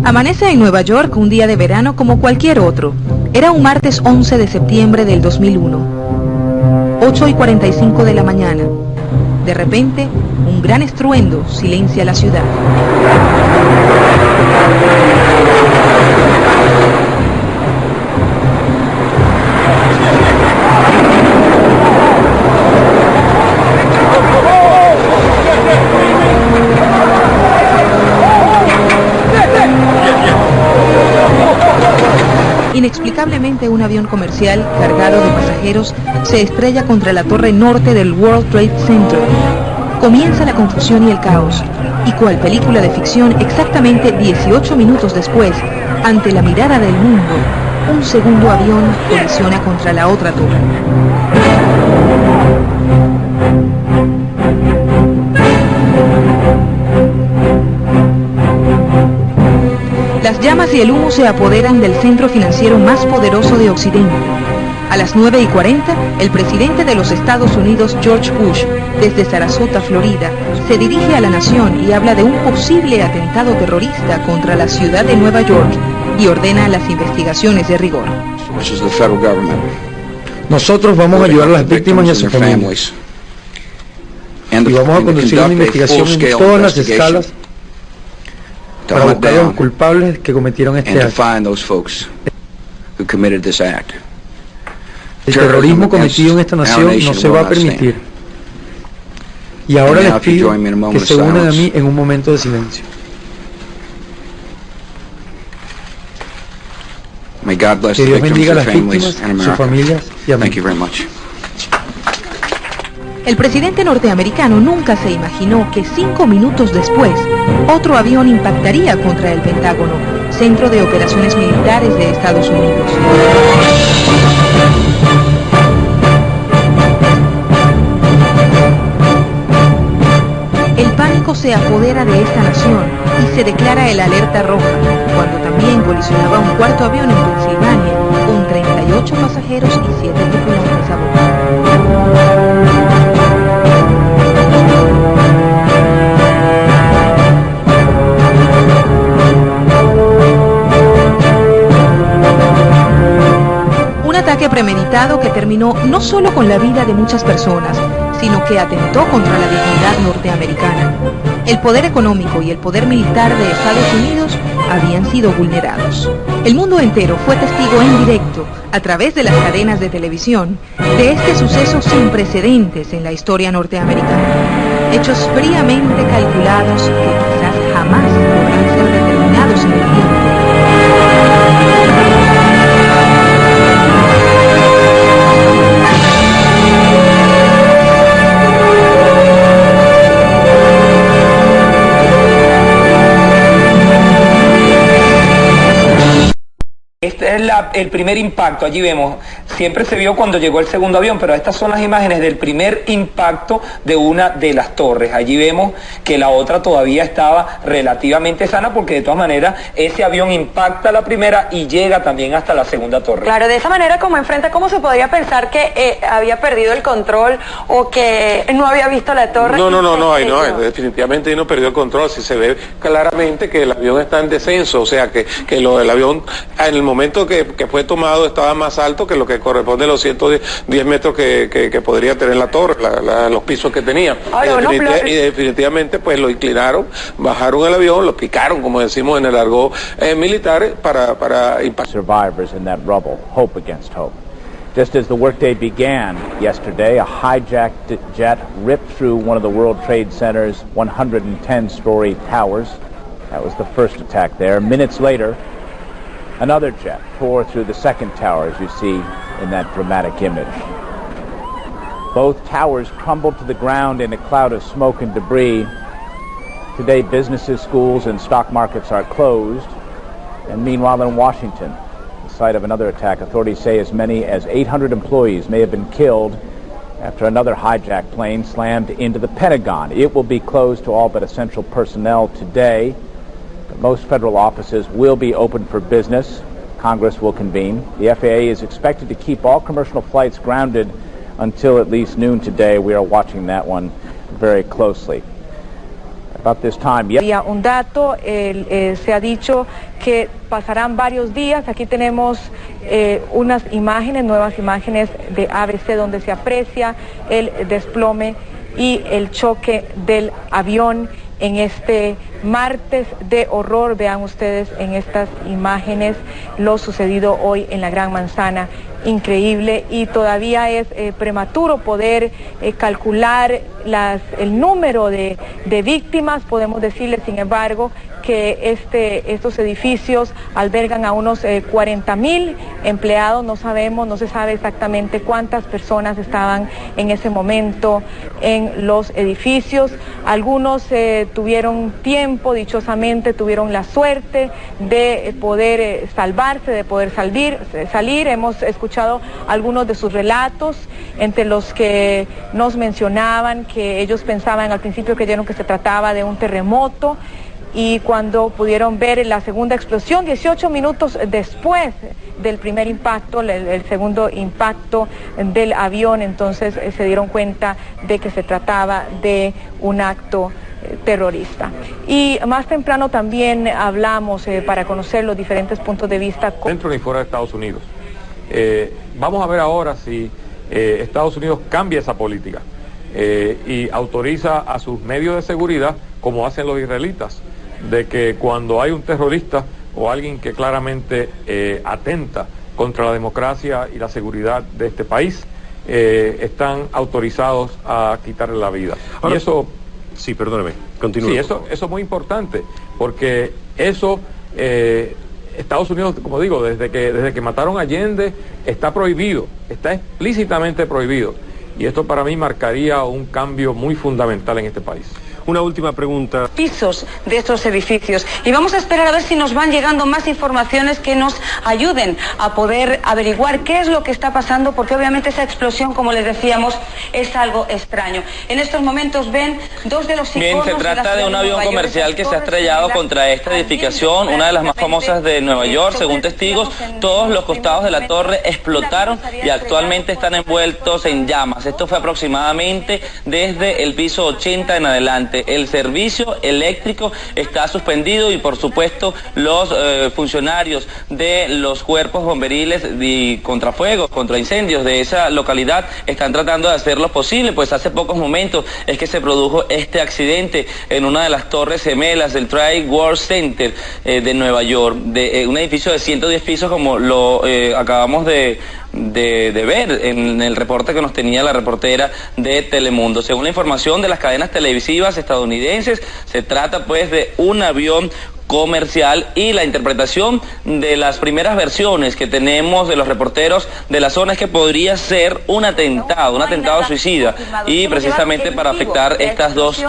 Amanece en Nueva York un día de verano como cualquier otro. Era un martes 11 de septiembre del 2001. 8:45 de la mañana. De repente, un gran estruendo silencia la ciudad. Inexplicablemente, un avión comercial cargado de pasajeros se estrella contra la torre norte del World Trade Center. Comienza la confusión y el caos, y cual película de ficción, exactamente 18 minutos después, ante la mirada del mundo, un segundo avión colisiona contra la otra torre. Las llamas y el humo se apoderan del centro financiero más poderoso de Occidente. A las 9:40, el presidente de los Estados Unidos, George Bush, desde Sarasota, Florida, se dirige a la nación y habla de un posible atentado terrorista contra la ciudad de Nueva York y ordena las investigaciones de rigor. Nosotros vamos a ayudar a las víctimas y a sus familias. Y vamos a conducir una investigación en todas las escalas para buscar a los culpables que cometieron este acto. El terrorismo cometido en esta nación no se va a permitir. Y ahora les pido que se unan a mí en un momento de silencio. Que Dios bendiga a las víctimas, sus familias y a mí. El presidente norteamericano nunca se imaginó que 5 minutos después, otro avión impactaría contra el Pentágono, centro de operaciones militares de Estados Unidos. El pánico se apodera de esta nación y se declara el alerta roja, cuando también colisionaba un cuarto avión en Pensilvania, con 38 pasajeros y 7 tripulantes a bordo. Premeditado que terminó no solo con la vida de muchas personas, sino que atentó contra la dignidad norteamericana. El poder económico y el poder militar de Estados Unidos habían sido vulnerados. El mundo entero fue testigo en directo, a través de las cadenas de televisión, de este suceso sin precedentes en la historia norteamericana. Hechos fríamente calculados que quizás jamás podrán ser determinados en el tiempo. Este es el primer impacto. Allí vemos, siempre se vio cuando llegó el segundo avión, pero estas son las imágenes del primer impacto de una de las torres. Allí vemos que la otra todavía estaba relativamente sana, porque de todas maneras ese avión impacta la primera y llega también hasta la segunda torre. Claro, de esa manera como enfrenta, ¿cómo se podría pensar que había perdido el control o que no había visto la torre? No, definitivamente ahí no perdió el control. Si se ve claramente que el avión está en descenso, o sea que el avión en el momento que fue tomado estaba más alto que lo que corresponde a los 110 metros que podría tener la torre, los pisos que tenía. Y definitivamente pues lo inclinaron, bajaron el avión, lo picaron, como decimos en el argot militar, para impactar. Survivors in that rubble, hope against hope. Just as the workday began yesterday, a hijacked jet ripped through one of the World Trade Center's 110-story towers. That was the first attack there. Minutes later, another jet tore through the second tower, as you see in that dramatic image. Both towers crumbled to the ground in a cloud of smoke and debris. Today, businesses, schools, and stock markets are closed. And meanwhile, in Washington, the site of another attack, authorities say as many as 800 employees may have been killed after another hijacked plane slammed into the Pentagon. It will be closed to all but essential personnel today. Most federal offices will be open for business. Congress will convene. The FAA is expected to keep all commercial flights grounded until at least noon today. We are watching that one very closely. About this time, Había un dato, se ha dicho que pasarán varios días. Aquí tenemos unas imágenes, nuevas imágenes de ABC donde se aprecia el desplome y el choque del avión en este martes de horror. Vean ustedes en estas imágenes lo sucedido hoy en la Gran Manzana. Increíble, y todavía es prematuro poder calcular el número de víctimas. Podemos decirles, sin embargo, que estos edificios albergan a unos 40,000 empleados. No se sabe exactamente cuántas personas estaban en ese momento en los edificios. Algunos tuvieron tiempo, dichosamente tuvieron la suerte de poder salvarse, de poder salir. Hemos escuchado algunos de sus relatos, entre los que nos mencionaban que ellos pensaban al principio, creyeron que se trataba de un terremoto, y cuando pudieron ver la segunda explosión, 18 minutos después del primer impacto, el segundo impacto del avión, entonces se dieron cuenta de que se trataba de un acto terrorista. Y más temprano también hablamos para conocer los diferentes puntos de vista. Dentro y fuera de Estados Unidos. Vamos a ver ahora si Estados Unidos cambia esa política y autoriza a sus medios de seguridad, como hacen los israelitas, de que cuando hay un terrorista o alguien que claramente atenta contra la democracia y la seguridad de este país, están autorizados a quitarle la vida. Ahora, y eso... Sí, perdóneme, continúe. Sí, eso es muy importante, porque eso... Estados Unidos, como digo, desde que mataron a Allende, está prohibido, está explícitamente prohibido. Y esto para mí marcaría un cambio muy fundamental en este país. Una última pregunta. Pisos de estos edificios. Y vamos a esperar a ver si nos van llegando más informaciones que nos ayuden a poder averiguar qué es lo que está pasando, porque obviamente esa explosión, como les decíamos, es algo extraño. En estos momentos ven dos de los iconos. Bien, se trata de un avión comercial que se ha estrellado contra esta edificación, una de las más famosas de Nueva York. Según testigos, todos los costados de la torre explotaron y actualmente están envueltos en llamas. Esto fue aproximadamente desde el piso 80 en adelante. El servicio eléctrico está suspendido y, por supuesto, los funcionarios de los cuerpos bomberiles y contrafuegos, contra incendios de esa localidad están tratando de hacer lo posible, pues hace pocos momentos es que se produjo este accidente en una de las torres gemelas del Trade World Center de Nueva York, de un edificio de 110 pisos, como lo acabamos de ver en el reporte que nos tenía la reportera de Telemundo. Según la información de las cadenas televisivas estadounidenses, se trata pues de un avión comercial, y la interpretación de las primeras versiones que tenemos de los reporteros de la zona es que podría ser un atentado suicida, y precisamente para afectar estas dos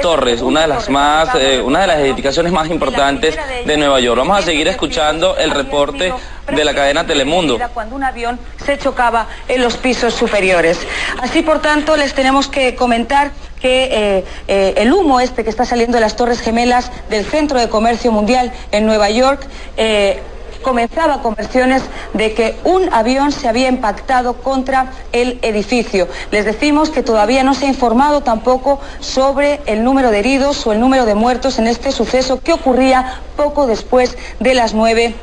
torres, una de las edificaciones más importantes de Nueva York. Vamos a seguir escuchando el reporte de la cadena Telemundo. Cuando un avión se chocaba en los pisos superiores. Así, por tanto, les tenemos que comentar que el humo que está saliendo de las Torres Gemelas del Centro de Comercio Mundial en Nueva York comenzaba con versiones de que un avión se había impactado contra el edificio. Les decimos que todavía no se ha informado tampoco sobre el número de heridos o el número de muertos en este suceso, que ocurría poco después de las 9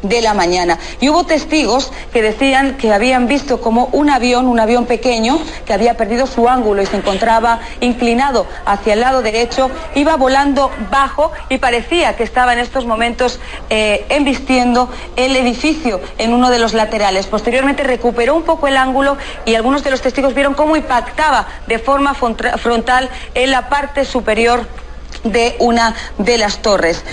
de la mañana. Y hubo testigos que decían que habían visto como un avión pequeño, que había perdido su ángulo y se encontraba inclinado hacia el lado derecho, iba volando bajo y parecía que estaba en estos momentos embistiendo el edificio en uno de los laterales. Posteriormente recuperó un poco el ángulo y algunos de los testigos vieron cómo impactaba de forma frontal en la parte superior de una de las torres.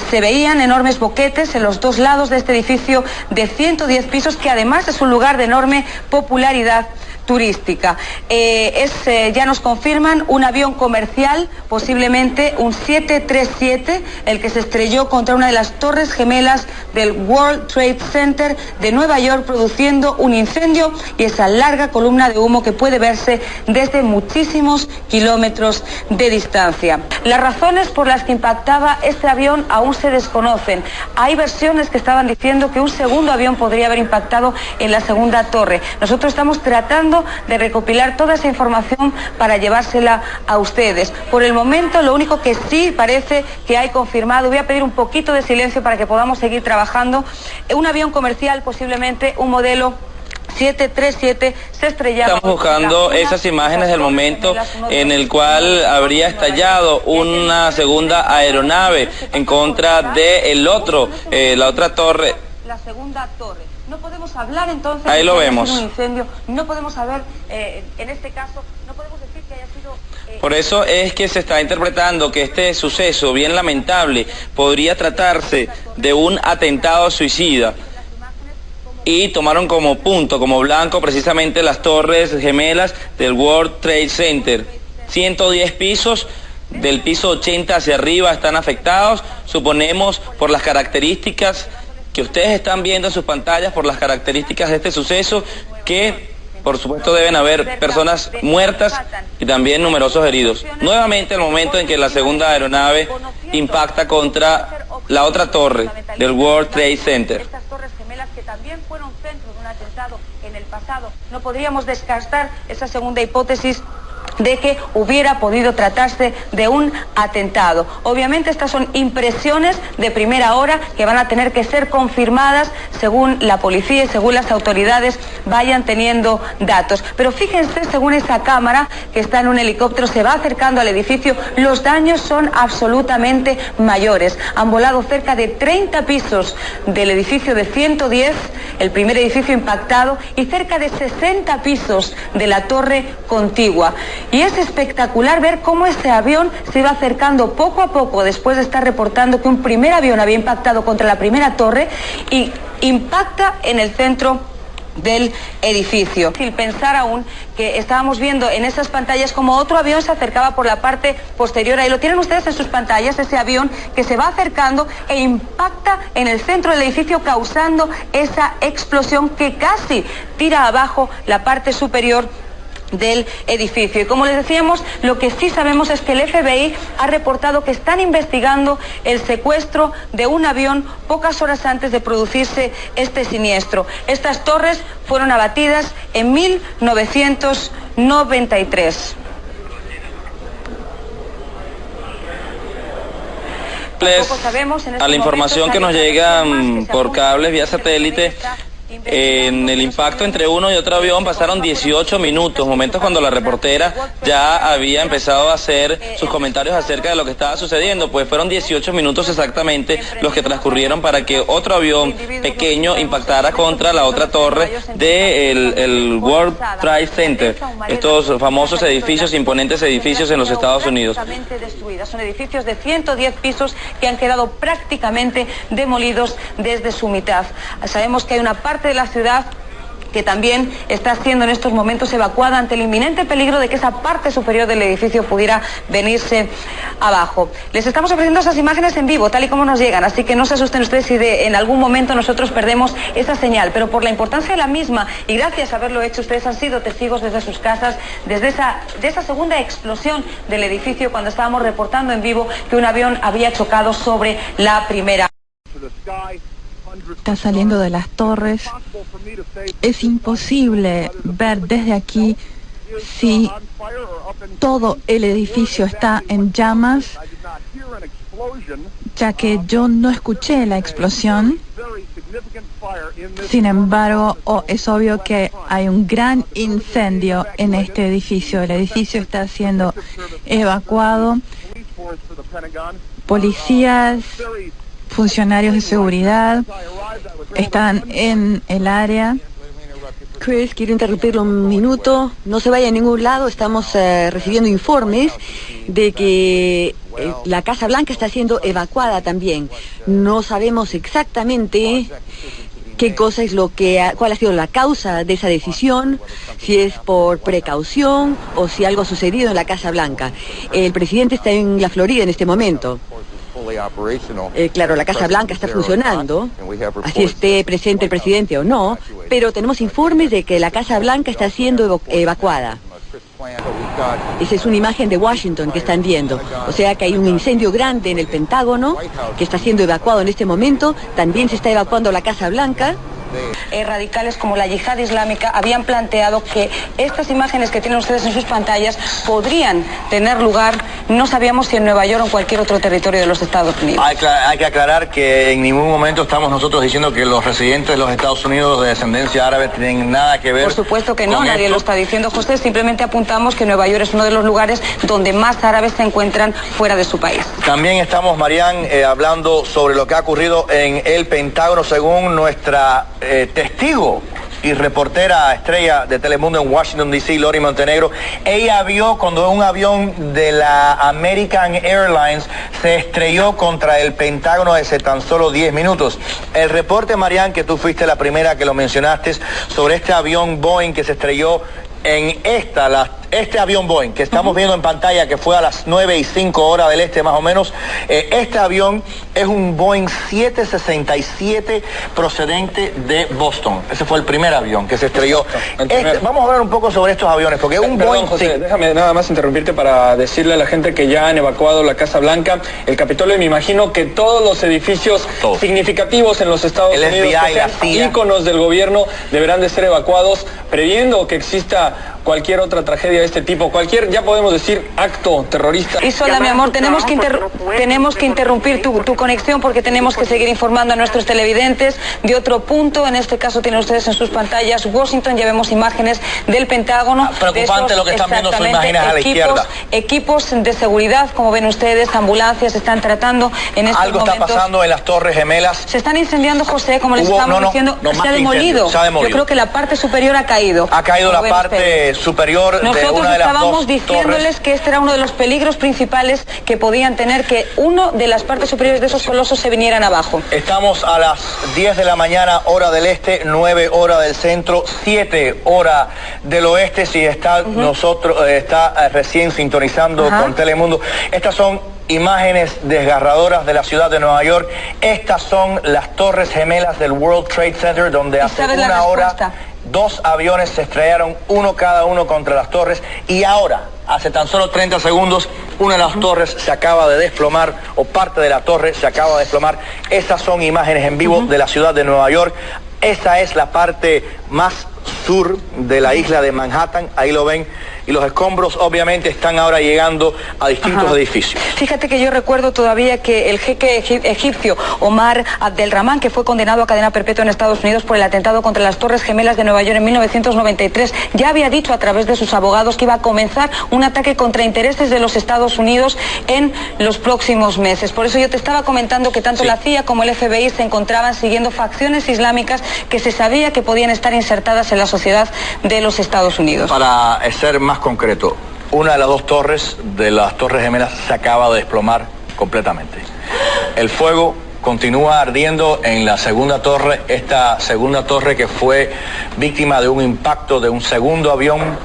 Se veían enormes boquetes en los dos lados de este edificio de 110 pisos, que además es un lugar de enorme popularidad turística. Ya nos confirman un avión comercial, posiblemente un 737, el que se estrelló contra una de las torres gemelas del World Trade Center de Nueva York, produciendo un incendio y esa larga columna de humo que puede verse desde muchísimos kilómetros de distancia. Las razones por las que impactaba este avión aún se desconocen. Hay versiones que estaban diciendo que un segundo avión podría haber impactado en la segunda torre. Nosotros estamos tratando tratando de recopilar toda esa información para llevársela a ustedes. Por el momento, lo único que sí parece que hay confirmado, voy a pedir un poquito de silencio para que podamos seguir trabajando, un avión comercial, posiblemente un modelo 737, se estrellaba. Estamos buscando esas imágenes del momento en el cual habría estallado una segunda aeronave en contra de la otra torre. La segunda torre. No podemos hablar entonces. Ahí lo vemos. Un incendio. No podemos saber, en este caso, no podemos decir que haya sido. Por eso es que se está interpretando que este suceso bien lamentable podría tratarse de un atentado suicida. Y tomaron como punto, como blanco, precisamente las torres gemelas del World Trade Center. 110 pisos, del piso 80 hacia arriba están afectados, suponemos por las características que ustedes están viendo en sus pantallas, por las características de este suceso, que por supuesto deben haber personas muertas y también numerosos heridos. Nuevamente el momento en que la segunda aeronave impacta contra la otra torre del World Trade Center. Estas torres gemelas que también fueron centro de un atentado en el pasado. No podríamos descartar esa segunda hipótesis de que hubiera podido tratarse de un atentado. Obviamente estas son impresiones de primera hora que van a tener que ser confirmadas según la policía y según las autoridades vayan teniendo datos. Pero fíjense, según esa cámara que está en un helicóptero, se va acercando al edificio, los daños son absolutamente mayores. Han volado cerca de 30 pisos del edificio de 110, el primer edificio impactado, y cerca de 60 pisos de la torre contigua. Y es espectacular ver cómo este avión se iba acercando poco a poco después de estar reportando que un primer avión había impactado contra la primera torre y impacta en el centro del edificio. Sin pensar aún que estábamos viendo en esas pantallas como otro avión se acercaba por la parte posterior. Ahí lo tienen ustedes en sus pantallas, ese avión que se va acercando e impacta en el centro del edificio, causando esa explosión que casi tira abajo la parte superior del edificio. Y como les decíamos, lo que sí sabemos es que el FBI ha reportado que están investigando el secuestro de un avión pocas horas antes de producirse este siniestro. Estas torres fueron abatidas en 1993. A la información que nos llega por cables vía satélite, en el impacto entre uno y otro avión pasaron 18 minutos, momentos cuando la reportera ya había empezado a hacer sus comentarios acerca de lo que estaba sucediendo, pues fueron 18 minutos exactamente los que transcurrieron para que otro avión pequeño impactara contra la otra torre del World Trade Center, estos famosos edificios, imponentes edificios en los Estados Unidos. Son edificios de 110 pisos que han quedado prácticamente demolidos desde su mitad. Sabemos que hay una parte de la ciudad que también está siendo en estos momentos evacuada ante el inminente peligro de que esa parte superior del edificio pudiera venirse abajo. Les estamos ofreciendo esas imágenes en vivo, tal y como nos llegan, así que no se asusten ustedes si en algún momento nosotros perdemos esa señal, pero por la importancia de la misma y gracias a haberlo hecho, ustedes han sido testigos desde sus casas, de esa segunda explosión del edificio cuando estábamos reportando en vivo que un avión había chocado sobre la primera. Está saliendo de las torres. Es imposible ver desde aquí si todo el edificio está en llamas, ya que yo no escuché la explosión. Sin embargo, es obvio que hay un gran incendio en este edificio. El edificio está siendo evacuado. Policías, funcionarios de seguridad están en el área. Chris, quiero interrumpirlo un minuto. No se vaya a ningún lado. Estamos recibiendo informes de que la Casa Blanca está siendo evacuada también. No sabemos exactamente qué cosa es cuál ha sido la causa de esa decisión, si es por precaución o si algo ha sucedido en la Casa Blanca. El presidente está en la Florida en este momento. Claro, la Casa Blanca está funcionando, así esté presente el presidente o no, pero tenemos informes de que la Casa Blanca está siendo evacuada. Esa es una imagen de Washington que están viendo. O sea que hay un incendio grande en el Pentágono que está siendo evacuado en este momento. También se está evacuando la Casa Blanca. Radicales como la Yihad Islámica habían planteado que estas imágenes que tienen ustedes en sus pantallas podrían tener lugar, no sabíamos si en Nueva York o en cualquier otro territorio de los Estados Unidos. Hay que aclarar que en ningún momento estamos nosotros diciendo que los residentes de los Estados Unidos de descendencia árabe tienen nada que ver. Por supuesto que no, nadie lo está diciendo, José, simplemente apuntamos que Nueva York es uno de los lugares donde más árabes se encuentran fuera de su país. También estamos, Marianne, hablando sobre lo que ha ocurrido en el Pentágono, según nuestra testigo y reportera estrella de Telemundo en Washington, D.C., Lori Montenegro. Ella vio cuando un avión de la American Airlines se estrelló contra el Pentágono hace tan solo 10 minutos. El reporte, Marianne, que tú fuiste la primera que lo mencionaste, sobre este avión Boeing que se estrelló en este avión Boeing que estamos viendo en pantalla, que fue a las 9:05 hora del este más o menos. Este avión es un Boeing 767 procedente de Boston. Ese fue el primer avión que se estrelló. Vamos a hablar un poco sobre estos aviones, porque un Boeing... José, sí. Déjame nada más interrumpirte para decirle a la gente que ya han evacuado la Casa Blanca, el Capitolio, y me imagino que todos los edificios significativos en los Estados Unidos, FBI, que sean íconos del gobierno, deberán de ser evacuados, previendo que exista cualquier otra tragedia de este tipo, cualquier, ya podemos decir, acto terrorista. Isolda, mi amor, tenemos que interrumpir tu conexión porque tenemos que seguir informando a nuestros televidentes de otro punto. En este caso tienen ustedes en sus pantallas Washington, ya vemos imágenes del Pentágono. Preocupante lo que están viendo, son imágenes a la izquierda. Equipos de seguridad, como ven ustedes, ambulancias están tratando en estos momentos. Algo está pasando en las Torres Gemelas. Se están incendiando, José, como les estamos diciendo, se ha demolido. Yo creo que la parte superior ha caído. Ha caído la parte superior de una de las dos torres. Nosotros estábamos diciéndoles que este era uno de los peligros principales que podían tener, que uno de las partes superiores de esos colosos se vinieran abajo. Estamos a las 10 de la mañana, hora del este, 9 hora del centro, 7 hora del oeste, si está está recién sintonizando con Telemundo. Estas son imágenes desgarradoras de la ciudad de Nueva York. Estas son las Torres Gemelas del World Trade Center, donde hace una hora 2 aviones se estrellaron, uno cada uno contra las torres, y ahora, hace tan solo 30 segundos, una de las torres se acaba de desplomar, o parte de la torre se acaba de desplomar. Estas son imágenes en vivo de la ciudad de Nueva York. Esta es la parte más sur de la isla de Manhattan, ahí lo ven, y los escombros obviamente están ahora llegando a distintos edificios. Fíjate que yo recuerdo todavía que el jeque egipcio Omar Abdelrahman, que fue condenado a cadena perpetua en Estados Unidos por el atentado contra las Torres Gemelas de Nueva York en 1993, ya había dicho a través de sus abogados que iba a comenzar un ataque contra intereses de los Estados Unidos en los próximos meses. Por eso yo te estaba comentando que tanto la CIA como el FBI se encontraban siguiendo facciones islámicas que se sabía que podían estar insertadas en la sociedad de los Estados Unidos. Para ser más concreto, una de las 2 torres de las Torres Gemelas se acaba de desplomar completamente. El fuego continúa ardiendo en la segunda torre, esta segunda torre que fue víctima de un impacto de un segundo avión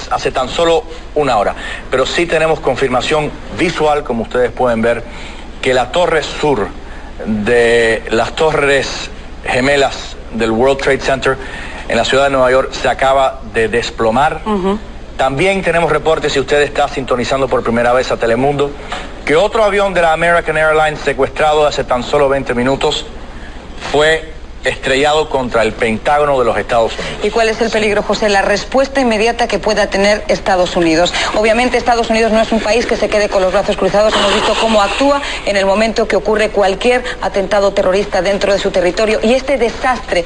hace tan solo una hora. Pero sí tenemos confirmación visual, como ustedes pueden ver, que la torre sur de las Torres Gemelas del World Trade Center en la ciudad de Nueva York se acaba de desplomar. También tenemos reportes, si usted está sintonizando por primera vez a Telemundo, que otro avión de la American Airlines secuestrado hace tan solo 20 minutos fue estrellado contra el Pentágono de los Estados Unidos. ¿Y cuál es el peligro, José? La respuesta inmediata que pueda tener Estados Unidos. Obviamente Estados Unidos no es un país que se quede con los brazos cruzados. Hemos visto cómo actúa en el momento que ocurre cualquier atentado terrorista dentro de su territorio. Y este desastre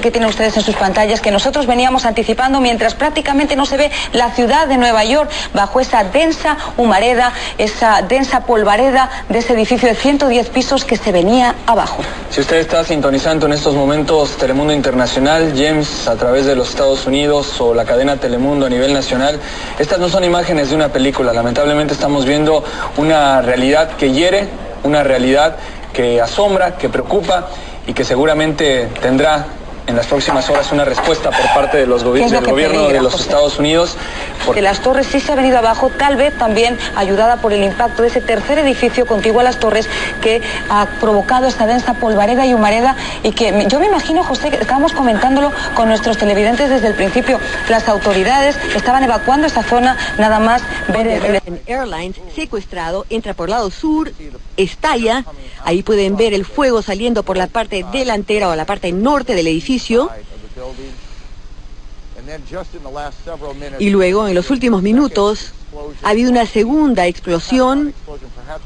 que tienen ustedes en sus pantallas, que nosotros veníamos anticipando mientras prácticamente no se ve la ciudad de Nueva York bajo esa densa humareda, esa densa polvareda de ese edificio de 110 pisos que se venía abajo. Si usted está sintonizando en estos momentos Telemundo Internacional, James a través de los Estados Unidos o la cadena Telemundo a nivel nacional, estas no son imágenes de una película. Lamentablemente estamos viendo una realidad que hiere, una realidad que asombra, que preocupa y que seguramente tendrá en las próximas horas una respuesta por parte de los del gobierno de los Estados Unidos. Que las torres sí se ha venido abajo, tal vez también ayudada por el impacto de ese tercer edificio contiguo a las torres que ha provocado esta densa polvareda y humareda, y que yo me imagino, José, que estábamos comentándolo con nuestros televidentes desde el principio, las autoridades estaban evacuando esta zona nada más ver el Airlines secuestrado, entra por el lado sur, estalla, ahí pueden ver el fuego saliendo por la parte delantera o la parte norte del edificio. Y luego, en los últimos minutos, ha habido una segunda explosión,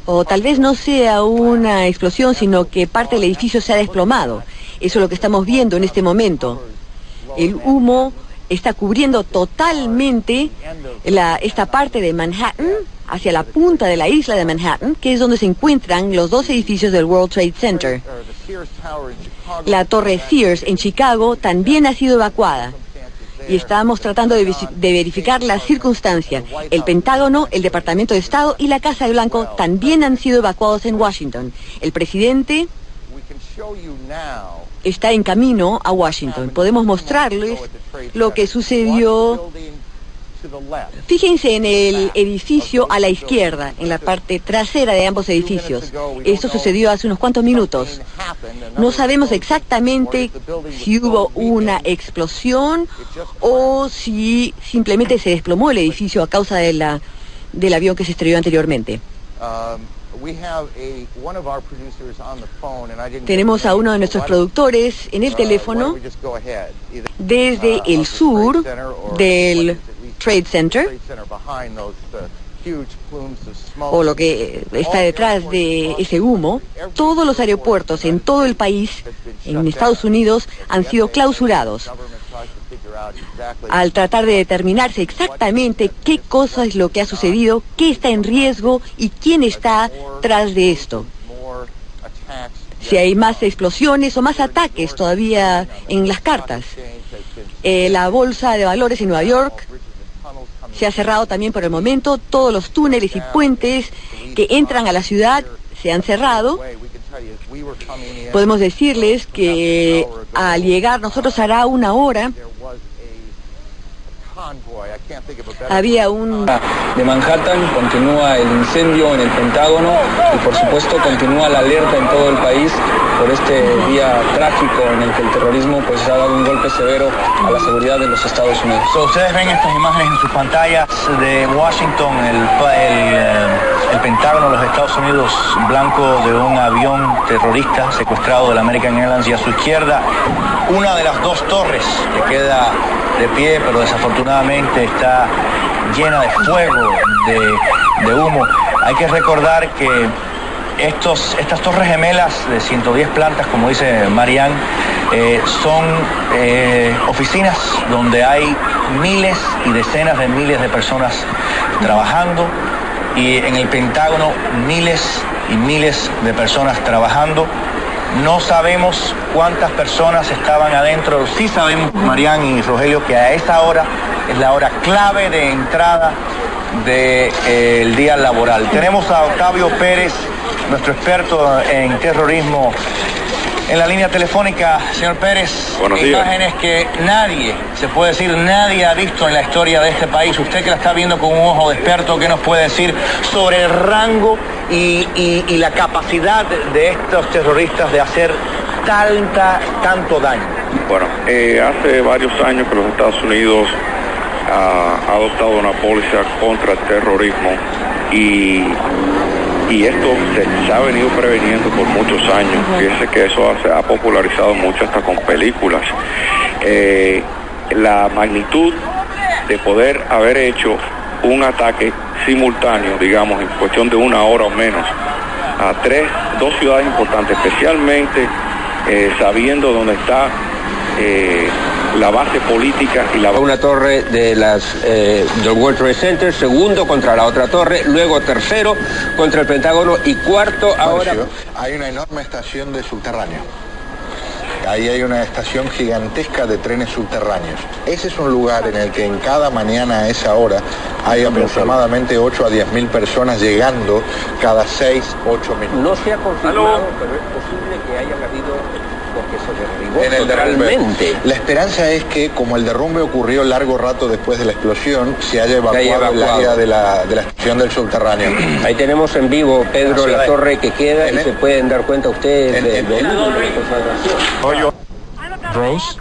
o tal vez no sea una explosión, sino que parte del edificio se ha desplomado. Eso es lo que estamos viendo en este momento. El humo está cubriendo totalmente esta parte de Manhattan, hacia la punta de la isla de Manhattan, que es donde se encuentran los dos edificios del World Trade Center. La torre Sears en Chicago también ha sido evacuada. Y estamos tratando de verificar las circunstancias. El Pentágono, el Departamento de Estado y la Casa de Blanco también han sido evacuados en Washington. El presidente está en camino a Washington. Podemos mostrarles lo que sucedió. Fíjense en el edificio a la izquierda, en la parte trasera de ambos edificios. Esto sucedió hace unos cuantos minutos. No sabemos exactamente si hubo una explosión o si simplemente se desplomó el edificio a causa del avión que se estrelló anteriormente. Tenemos a uno de nuestros productores en el teléfono desde el sur del Trade Center, o lo que está detrás de ese humo. Todos los aeropuertos en todo el país, en Estados Unidos, han sido clausurados al tratar de determinarse exactamente qué cosa es lo que ha sucedido, qué está en riesgo y quién está tras de esto. Si hay más explosiones o más ataques todavía en las cartas. La bolsa de valores en Nueva York se ha cerrado también por el momento. Todos los túneles y puentes que entran a la ciudad se han cerrado. Podemos decirles que al llegar nosotros hará una hora había un... De Manhattan continúa el incendio en el Pentágono y por supuesto continúa la alerta en todo el país por este día trágico en el que el terrorismo pues ha dado un golpe severo a la seguridad de los Estados Unidos. Ustedes ven estas imágenes en sus pantallas de Washington, el Pentágono de los Estados Unidos, blanco de un avión terrorista secuestrado del American Airlines, y a su izquierda una de las dos torres que queda de pie, pero desafortunadamente está llena de fuego, de humo. Hay que recordar que estas torres gemelas de 110 plantas, como dice Marianne, son oficinas donde hay miles y decenas de miles de personas trabajando, y en el Pentágono miles y miles de personas trabajando. No sabemos cuántas personas estaban adentro. Sí sabemos, Marianne y Rogelio, que a esa hora es la hora clave de entrada del día laboral. Tenemos a Octavio Pérez, nuestro experto en terrorismo, en la línea telefónica. Señor Pérez, imágenes que nadie, se puede decir, nadie ha visto en la historia de este país. Usted que la está viendo con un ojo de experto, ¿qué nos puede decir sobre el rango y la capacidad de estos terroristas de hacer tanto daño? Bueno, hace varios años que los Estados Unidos ha adoptado una póliza contra el terrorismo y esto se ha venido preveniendo por muchos años. Fíjense que eso se ha popularizado mucho hasta con películas. La magnitud de poder haber hecho un ataque simultáneo, digamos, en cuestión de una hora o menos, a dos ciudades importantes, especialmente sabiendo dónde está la base política y una torre de del World Trade Center, segundo contra la otra torre, luego tercero contra el Pentágono y cuarto ahora. Hay una enorme estación de subterráneo. Ahí hay una estación gigantesca de trenes subterráneos. Ese es un lugar en el que en cada mañana a esa hora hay aproximadamente 8 a 10.000 personas llegando cada 6, 8 minutos. No se ha confirmado, pero es posible que haya habido en el derrumbe. La esperanza es que, como el derrumbe ocurrió largo rato después de la explosión, se haya evacuado el área de la estación del subterráneo. Ahí tenemos en vivo, Pedro, la torre que queda y se pueden dar cuenta ustedes de Rose.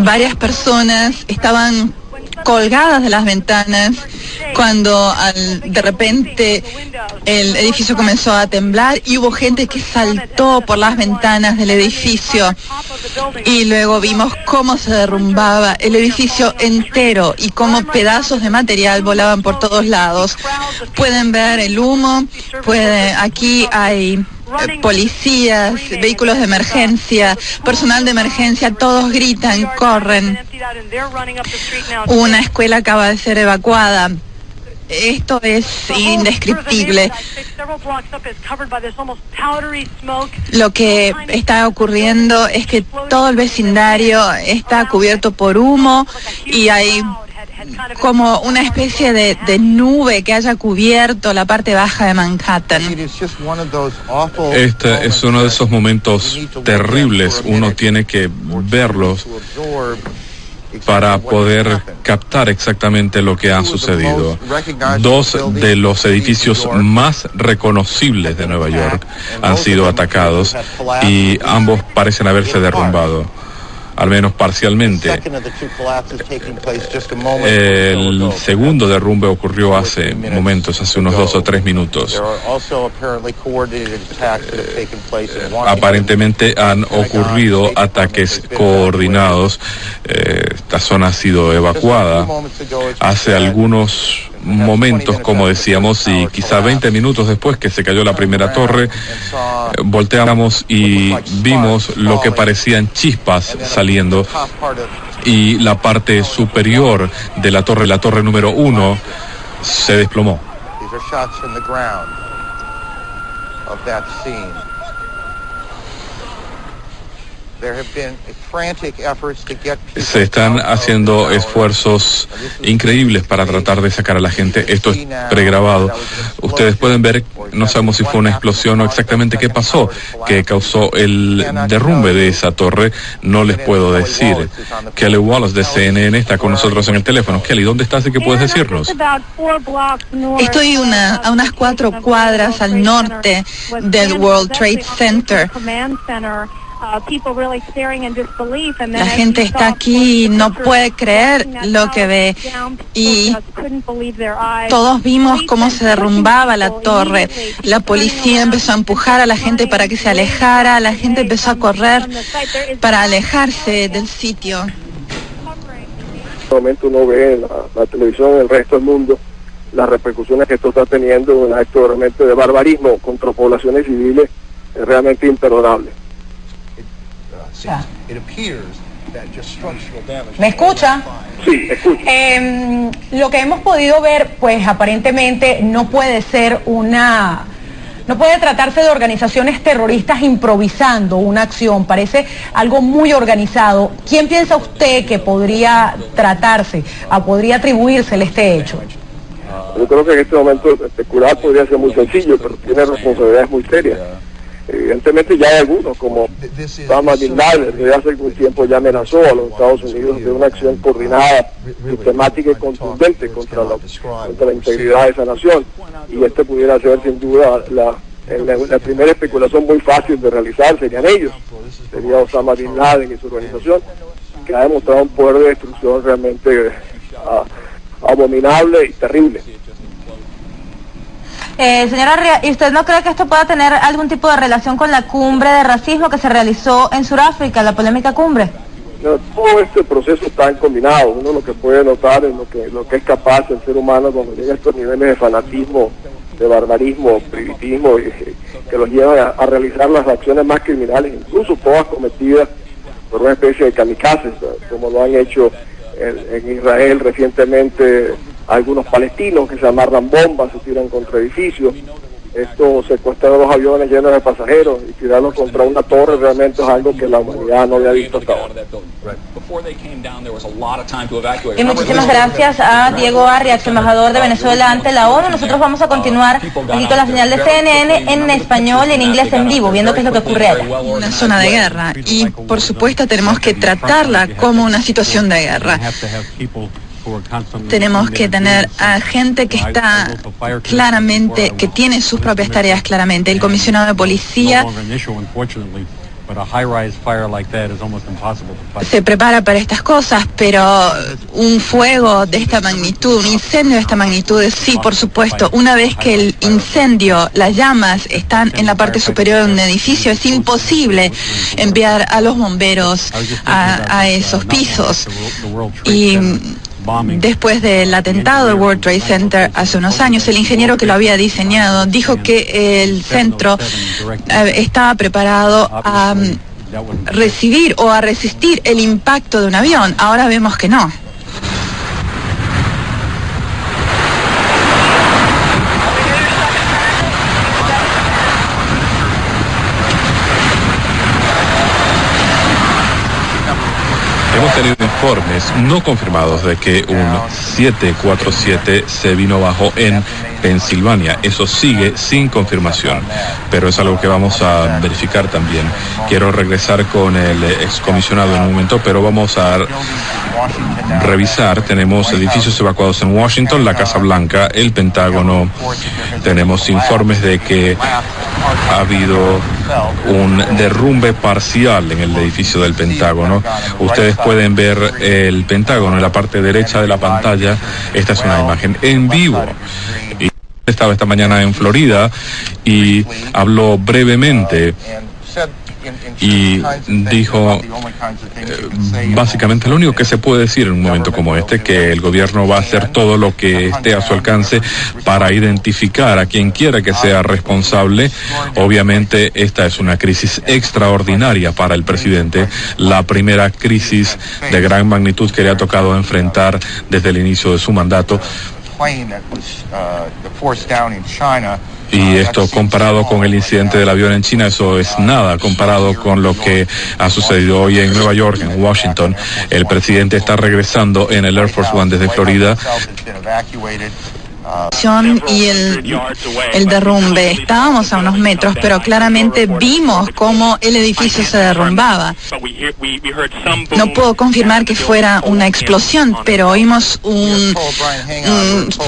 Varias personas estaban colgadas de las ventanas cuando de repente el edificio comenzó a temblar y hubo gente que saltó por las ventanas del edificio y luego vimos cómo se derrumbaba el edificio entero y cómo pedazos de material volaban por todos lados. Pueden ver el humo, aquí hay policías, vehículos de emergencia, personal de emergencia, todos gritan, corren. Una escuela acaba de ser evacuada. Esto es indescriptible. Lo que está ocurriendo es que todo el vecindario está cubierto por humo y hay como una especie de nube que haya cubierto la parte baja de Manhattan. Este es uno de esos momentos terribles, uno tiene que verlos para poder captar exactamente lo que ha sucedido. Dos de los edificios más reconocibles de Nueva York han sido atacados y ambos parecen haberse derrumbado, al menos parcialmente. El segundo derrumbe ocurrió hace momentos, hace unos 2 o 3 minutos. Aparentemente han ocurrido ataques coordinados. Esta zona ha sido evacuada hace algunos momentos, como decíamos, y quizá 20 minutos después que se cayó la primera torre, volteamos y vimos lo que parecían chispas saliendo y la parte superior de la torre número 1, se desplomó. Se están haciendo esfuerzos increíbles para tratar de sacar a la gente. Esto es pregrabado. Ustedes pueden ver, no sabemos si fue una explosión o exactamente qué pasó que causó el derrumbe de esa torre. No les puedo decir. Kelly Wallace de CNN está con nosotros en el teléfono. Kelly, ¿dónde estás y qué puedes decirnos? Estoy a unas 4 cuadras al norte del World Trade Center. La gente está aquí y no puede creer lo que ve y todos vimos cómo se derrumbaba la torre. La policía empezó a empujar a la gente para que se alejara, la gente empezó a correr para alejarse del sitio. En este momento uno ve en la televisión en el resto del mundo las repercusiones que esto está teniendo, un acto realmente de barbarismo contra poblaciones civiles realmente imperdonable. ¿Me escucha? Sí, escucho. Lo que hemos podido ver, pues aparentemente no puede tratarse de organizaciones terroristas improvisando una acción, parece algo muy organizado. ¿Quién piensa usted que podría podría atribuírsele este hecho? Yo creo que en este momento especular podría ser muy sencillo, pero tiene responsabilidades muy serias. Evidentemente ya hay algunos, como Osama Bin Laden, desde hace algún tiempo ya amenazó a los Estados Unidos de una acción coordinada, sistemática y contundente contra la integridad de esa nación. Y este pudiera ser sin duda la primera especulación muy fácil de realizar, serían ellos. Sería Osama Bin Laden y su organización, que ha demostrado un poder de destrucción realmente abominable y terrible. Señora Ria, ¿y usted no cree que esto pueda tener algún tipo de relación con la cumbre de racismo que se realizó en Sudáfrica, la polémica cumbre? No, todo este proceso está combinado. Uno lo que puede notar es lo que es capaz el ser humano cuando llega a estos niveles de fanatismo, de barbarismo, primitivismo, que los llevan a realizar las acciones más criminales, incluso todas cometidas por una especie de kamikazes, como lo han hecho en Israel recientemente algunos palestinos que se amarran bombas, se tiran contra edificios, Esto, secuestrar los aviones llenos de pasajeros y tirarlos contra una torre realmente es algo que la humanidad no había visto hasta ahora. Y muchísimas gracias a Diego Arria, embajador de Venezuela ante la ONU. Nosotros vamos a continuar aquí con la señal de CNN en español y en inglés en vivo, viendo qué es lo que ocurre allá. Una zona de guerra y por supuesto tenemos que tratarla como una situación de guerra. Tenemos que tener a gente que está claramente, que tiene sus propias tareas claramente. El comisionado de policía se prepara para estas cosas, pero un fuego de esta magnitud, un incendio de esta magnitud, sí, por supuesto. Una vez que el incendio, las llamas están en la parte superior de un edificio, es imposible enviar a los bomberos a esos pisos. Y después del atentado del World Trade Center hace unos años, el ingeniero que lo había diseñado dijo que el centro estaba preparado a recibir o a resistir el impacto de un avión. Ahora vemos que no. Hemos tenido informes no confirmados de que un 747 se vino abajo en Pensilvania. Eso sigue sin confirmación, pero es algo que vamos a verificar también. Quiero regresar con el excomisionado en un momento, pero vamos a revisar. Tenemos edificios evacuados en Washington, la Casa Blanca, el Pentágono. Tenemos informes de que ha habido un derrumbe parcial en el edificio del Pentágono. Ustedes pueden ver el Pentágono en la parte derecha de la pantalla. Esta es una imagen en vivo. Y estaba esta mañana en Florida y habló brevemente y dijo básicamente lo único que se puede decir en un momento como este, que el gobierno va a hacer todo lo que esté a su alcance para identificar a quien quiera que sea responsable. Obviamente esta es una crisis extraordinaria para el presidente, la primera crisis de gran magnitud que le ha tocado enfrentar desde el inicio de su mandato. Y esto comparado con el incidente del avión en China, eso es nada comparado con lo que ha sucedido hoy en Nueva York, en Washington. El presidente está regresando en el Air Force One desde Florida. Y el derrumbe. Estábamos a unos metros, pero claramente vimos cómo el edificio se derrumbaba. No puedo confirmar que fuera una explosión, pero oímos un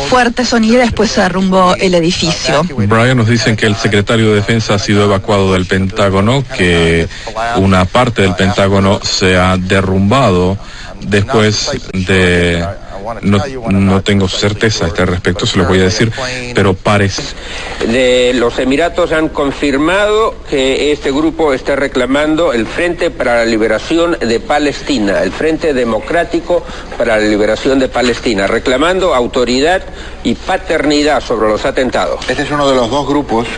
fuerte sonido y después se derrumbó el edificio. Brian, nos dicen que el secretario de Defensa ha sido evacuado del Pentágono, que una parte del Pentágono se ha derrumbado después de... No tengo certeza a este respecto, se lo voy a decir, pero parece. De los Emiratos han confirmado que este grupo está reclamando el Frente para la Liberación de Palestina, el Frente Democrático para la Liberación de Palestina, reclamando autoridad y paternidad sobre los atentados. Este es uno de los dos grupos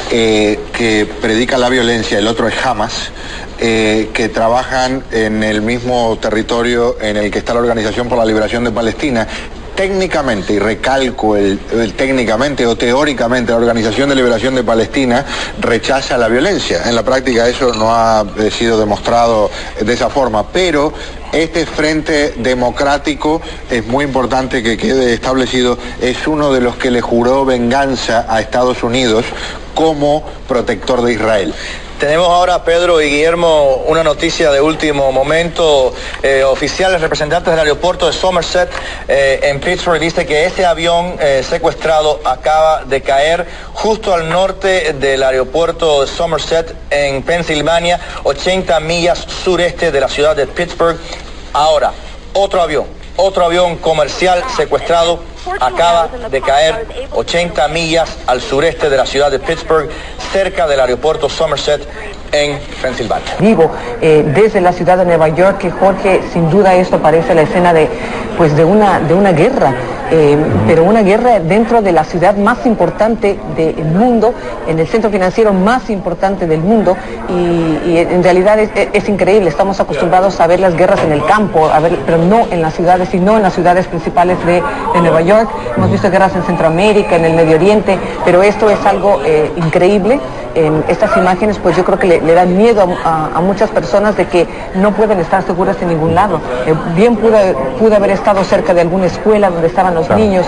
que predica la violencia, el otro es Hamas. Que trabajan en el mismo territorio en el que está la Organización por la Liberación de Palestina. Técnicamente, y recalco el técnicamente o teóricamente, la Organización de Liberación de Palestina rechaza la violencia. En la práctica eso no ha sido demostrado de esa forma, pero este frente democrático, es muy importante que quede establecido, es uno de los que le juró venganza a Estados Unidos como protector de Israel. Tenemos ahora, Pedro y Guillermo, una noticia de último momento. Oficiales representantes del aeropuerto de Somerset en Pittsburgh dice que ese avión secuestrado acaba de caer justo al norte del aeropuerto de Somerset en Pensilvania, 80 millas sureste de la ciudad de Pittsburgh. Ahora, otro avión comercial secuestrado acaba de caer 80 millas al sureste de la ciudad de Pittsburgh, cerca del aeropuerto Somerset en Pensilvania. Vivo desde la ciudad de Nueva York, que Jorge, sin duda esto parece la escena de una guerra, pero una guerra dentro de la ciudad más importante del mundo, en el centro financiero más importante del mundo, y en realidad es increíble. Estamos acostumbrados a ver las guerras en el campo, pero no en las ciudades, sino en las ciudades principales de Nueva York. Hemos visto guerras en Centroamérica, en el Medio Oriente, pero esto es algo increíble. Estas imágenes, pues yo creo que le dan miedo a muchas personas de que no pueden estar seguras en ningún lado. Bien pude haber estado cerca de alguna escuela donde estaban los niños.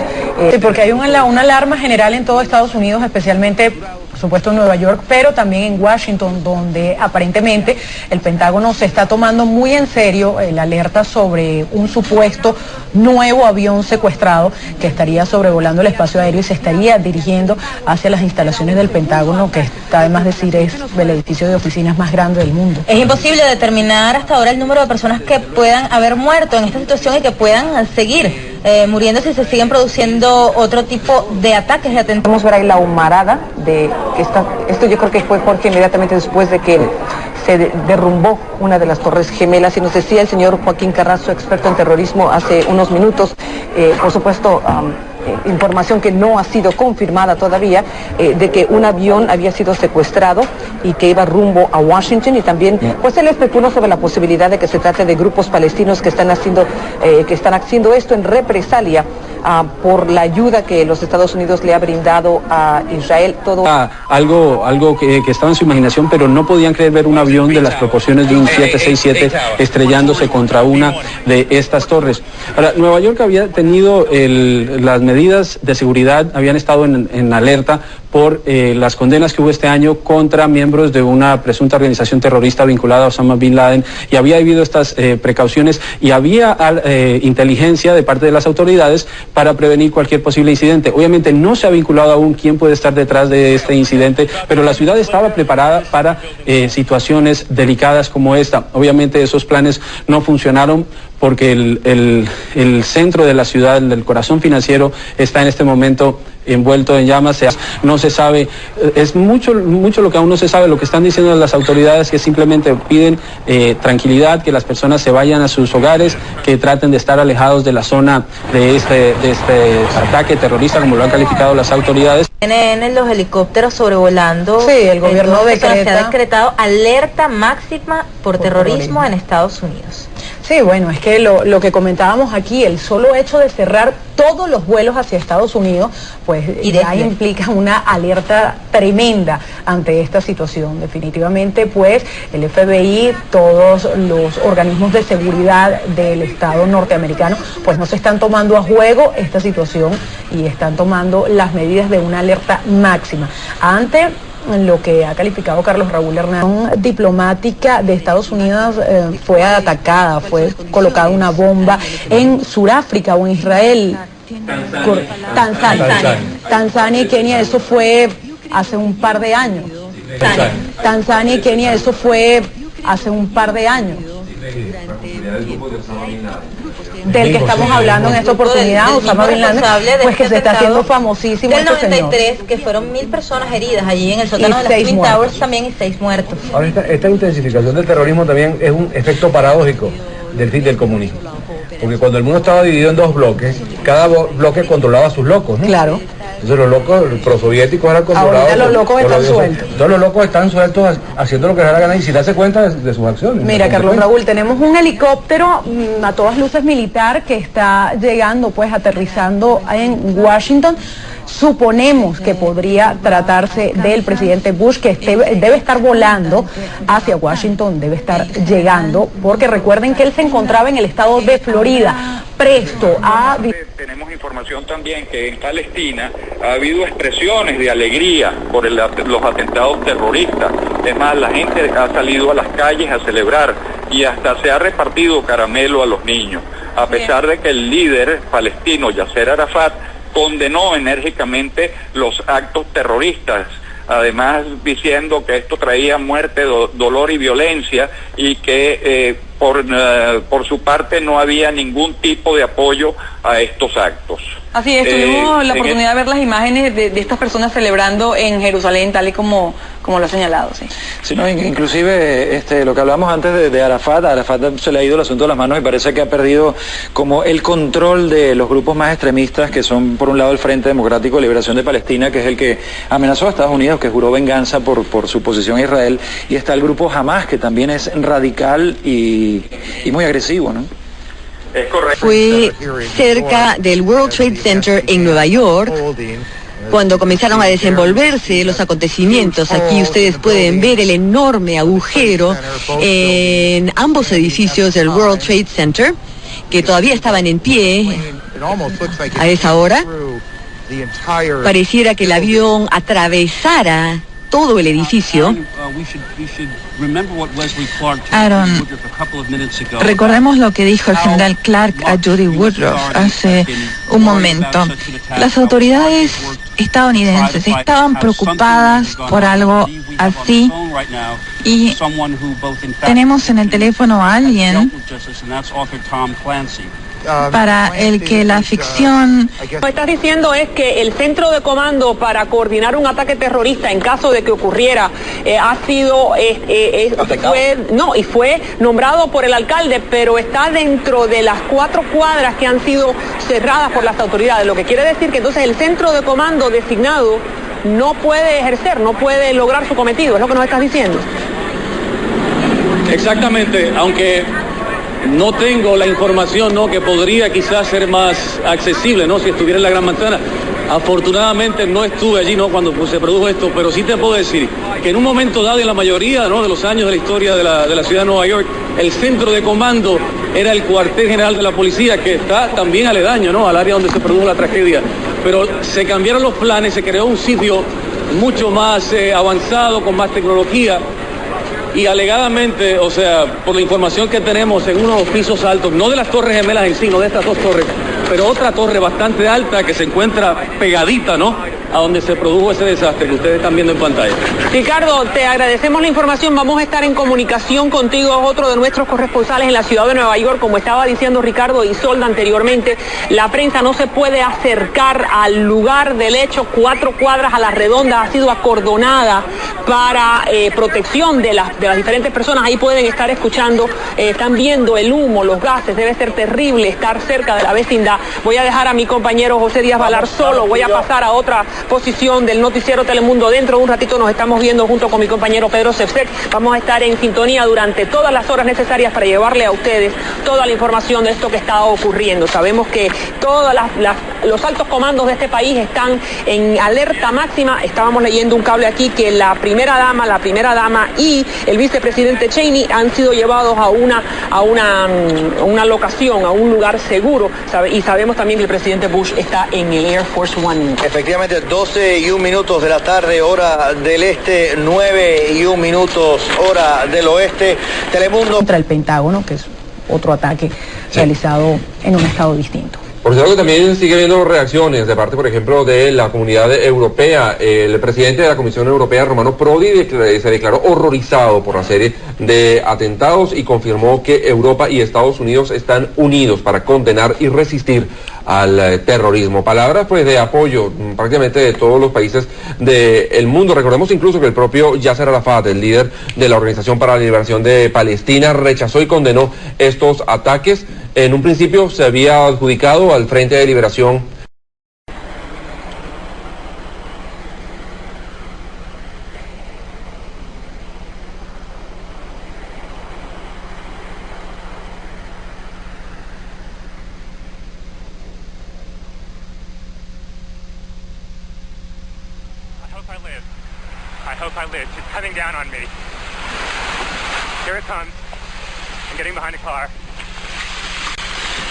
Sí, porque hay una alarma general en todo Estados Unidos, especialmente, por supuesto, en Nueva York, pero también en Washington, donde aparentemente el Pentágono se está tomando muy en serio la alerta sobre un supuesto nuevo avión secuestrado que estaría sobrevolando el espacio aéreo y se estaría dirigiendo hacia las instalaciones del Pentágono, que está, además decir, es el edificio de oficinas más grande del mundo. Es imposible determinar hasta ahora el número de personas que puedan haber muerto en esta situación y que puedan seguir muriendo si se siguen produciendo otro tipo de ataques, de atentados. Vamos a ver ahí la humarada esto yo creo que fue, Jorge, inmediatamente después de que se derrumbó una de las torres gemelas, y nos decía el señor Joaquín Carrasco, experto en terrorismo, hace unos minutos, por supuesto, información que no ha sido confirmada todavía, de que un avión había sido secuestrado y que iba rumbo a Washington, y también pues él especuló sobre la posibilidad de que se trate de grupos palestinos que están haciendo esto en represalia por la ayuda que los Estados Unidos le ha brindado a Israel. Algo que estaba en su imaginación, pero no podían creer ver un avión de las proporciones de un 767 estrellándose contra una de estas torres. Ahora, Nueva York había tenido las medidas de seguridad, habían estado en alerta por las condenas que hubo este año contra miembros de una presunta organización terrorista vinculada a Osama Bin Laden, y había habido estas precauciones y había inteligencia de parte de las autoridades para prevenir cualquier posible incidente. Obviamente no se ha vinculado aún quién puede estar detrás de este incidente, pero la ciudad estaba preparada para situaciones delicadas como esta. Obviamente esos planes no funcionaron porque el centro de la ciudad, el corazón financiero, está en este momento envuelto en llamas. No se sabe, es mucho lo que aún no se sabe. Lo que están diciendo las autoridades, que simplemente piden tranquilidad, que las personas se vayan a sus hogares, que traten de estar alejados de la zona de este ataque terrorista, como lo han calificado las autoridades. Tienen los helicópteros sobrevolando. Sí, el gobierno se ha decretado alerta máxima por terrorismo en Estados Unidos. Sí, bueno, es que lo que comentábamos aquí, el solo hecho de cerrar todos los vuelos hacia Estados Unidos, pues ya implica una alerta tremenda ante esta situación. Definitivamente, pues el FBI, todos los organismos de seguridad del Estado norteamericano, pues no se están tomando a juego esta situación y están tomando las medidas de una alerta máxima. Ante lo que ha calificado Carlos Raúl Hernández, diplomática de Estados Unidos fue atacada, fue colocada una bomba en Sudáfrica o en Israel, Tanzania y Kenia. Eso fue hace un par de años. Tanzania y Kenia, eso fue hace un par de años. Del que estamos hablando en esta oportunidad, Osama Bin Laden, pues que se está haciendo famosísimo. Del 93, que fueron 1000 personas heridas allí en el sótano de las Twin Towers también, y 6 muertos. Ahora, esta intensificación del terrorismo también es un efecto paradójico del fin del comunismo. Porque cuando el mundo estaba dividido en dos bloques, cada bloque controlaba a sus locos, ¿no? Claro. Entonces los locos, los prosoviéticos eran controlados. Ahorita los locos están sueltos. Todos los locos están sueltos haciendo lo que les da la gana y sin darse cuenta de sus acciones. Mira, Carlos Raúl, tenemos un helicóptero a todas luces militar que está llegando, pues aterrizando en Washington. Suponemos que podría tratarse del presidente Bush, que debe estar volando hacia Washington, debe estar llegando, porque recuerden que él se encontraba en el estado de Florida, presto a... Tenemos información también que en Palestina ha habido expresiones de alegría por los atentados terroristas. Es más, la gente ha salido a las calles a celebrar y hasta se ha repartido caramelo a los niños, a pesar de que el líder palestino Yasser Arafat condenó enérgicamente los actos terroristas, además diciendo que esto traía muerte, dolor y violencia, y que por su parte no había ningún tipo de apoyo a estos actos. Así es, tuvimos la oportunidad de ver las imágenes de estas personas celebrando en Jerusalén, tal y como lo ha señalado, sí. Sí, no, inclusive lo que hablábamos antes de Arafat, a Arafat se le ha ido el asunto de las manos y parece que ha perdido como el control de los grupos más extremistas, que son por un lado el Frente Democrático de Liberación de Palestina, que es el que amenazó a Estados Unidos, que juró venganza por su posición a Israel, y está el grupo Hamas, que también es radical y muy agresivo, ¿no? Es correcto. Fue cerca del World Trade Center en Nueva York cuando comenzaron a desenvolverse los acontecimientos. Aquí ustedes pueden ver el enorme agujero en ambos edificios del World Trade Center, que todavía estaban en pie a esa hora. Pareciera que el avión atravesara todo el edificio. Aaron, recordemos lo que dijo el general Clark a Judy Woodruff hace un momento. Las autoridades estadounidenses estaban preocupadas por algo así y tenemos en el teléfono a alguien para el que la ficción... Lo que estás diciendo es que el centro de comando para coordinar un ataque terrorista en caso de que ocurriera fue nombrado por el alcalde, pero está dentro de las 4 cuadras que han sido cerradas por las autoridades, lo que quiere decir que entonces el centro de comando designado no puede ejercer, no puede lograr su cometido, es lo que nos estás diciendo. Exactamente, aunque no tengo la información, ¿no?, que podría quizás ser más accesible, ¿no?, si estuviera en la Gran Manzana. Afortunadamente no estuve allí, ¿no?, cuando se produjo esto, pero sí te puedo decir que en un momento dado, en la mayoría, ¿no?, de los años de la historia de la ciudad de Nueva York, el centro de comando era el cuartel general de la policía, que está también aledaño, ¿no?, al área donde se produjo la tragedia. Pero se cambiaron los planes, se creó un sitio mucho más avanzado, con más tecnología. Y alegadamente, o sea, por la información que tenemos en unos pisos altos, no de las Torres Gemelas en sí, no de estas 2 torres, pero otra torre bastante alta que se encuentra pegadita, ¿no?, a donde se produjo ese desastre que ustedes están viendo en pantalla. Ricardo, te agradecemos la información, vamos a estar en comunicación contigo, otro de nuestros corresponsales en la ciudad de Nueva York. Como estaba diciendo Ricardo y Solda anteriormente, la prensa no se puede acercar al lugar del hecho. 4 cuadras a la redonda ha sido acordonada para protección de las diferentes personas. Ahí pueden estar escuchando, están viendo el humo, los gases. Debe ser terrible estar cerca de la vecindad. Voy a dejar a mi compañero José Díaz Valar solo, voy a pasar a otra posición del noticiero Telemundo. Dentro de un ratito nos estamos viendo junto con mi compañero Pedro Sepsek. Vamos a estar en sintonía durante todas las horas necesarias para llevarle a ustedes toda la información de esto que está ocurriendo. Sabemos que todos los altos comandos de este país están en alerta máxima. Estábamos leyendo un cable aquí que la primera dama y el vicepresidente Cheney han sido llevados a una locación, a un lugar seguro. Y sabemos también que el presidente Bush está en el Air Force One. Efectivamente, 12:01 de la tarde, hora del este, 9:01 hora del oeste. Telemundo. Contra el Pentágono, que es otro ataque realizado en un estado distinto. Por cierto, que también sigue habiendo reacciones de parte, por ejemplo, de la comunidad europea. El presidente de la Comisión Europea, Romano Prodi, se declaró horrorizado por la serie de atentados y confirmó que Europa y Estados Unidos están unidos para condenar y resistir al terrorismo. Palabras pues de apoyo prácticamente de todos los países del mundo. Recordemos incluso que el propio Yasser Arafat, el líder de la Organización para la Liberación de Palestina, rechazó y condenó estos ataques. En un principio se había adjudicado al Frente de Liberación .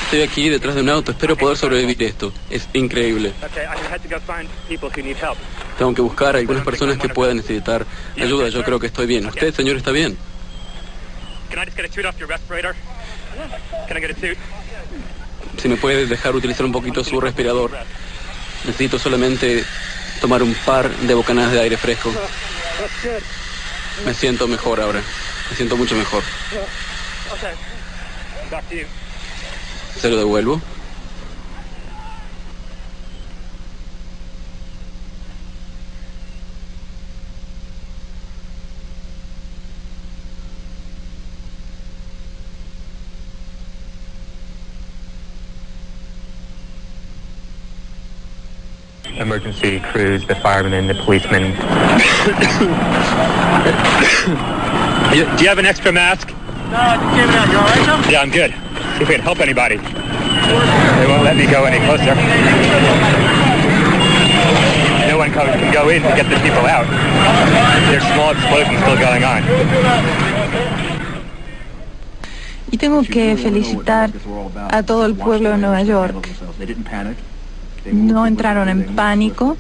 Estoy aquí detrás de un auto, espero poder sobrevivir esto. Es increíble. Tengo que buscar a algunas personas que puedan necesitar ayuda. Yo creo que estoy bien. ¿Usted, señor, está bien? Si me puede dejar utilizar un poquito su respirador. Necesito solamente tomar un par de bocanadas de aire fresco. Me siento mejor ahora. Me siento mucho mejor. Se lo devuelvo. emergency crews, the firemen and the policemen. Do you have an extra mask? No, I just gave it out. You all right, Tom? Yeah, I'm good. See if we can help anybody. They won't let me go any closer. No one can go in to get the people out. There's small explosions still going on. Y tengo que felicitar a todo el pueblo de Nueva York. No entraron en pánico,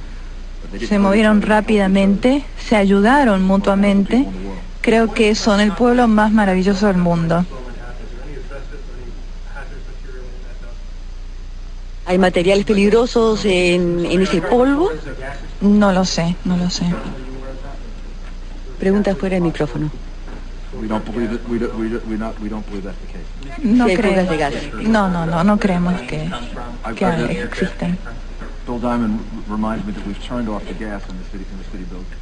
se movieron rápidamente, se ayudaron mutuamente. Creo que son el pueblo más maravilloso del mundo. ¿Hay materiales peligrosos en ese polvo? No lo sé, no lo sé. Pregunta fuera del micrófono. No Sí, creo. fugas de gas. No creemos que existen.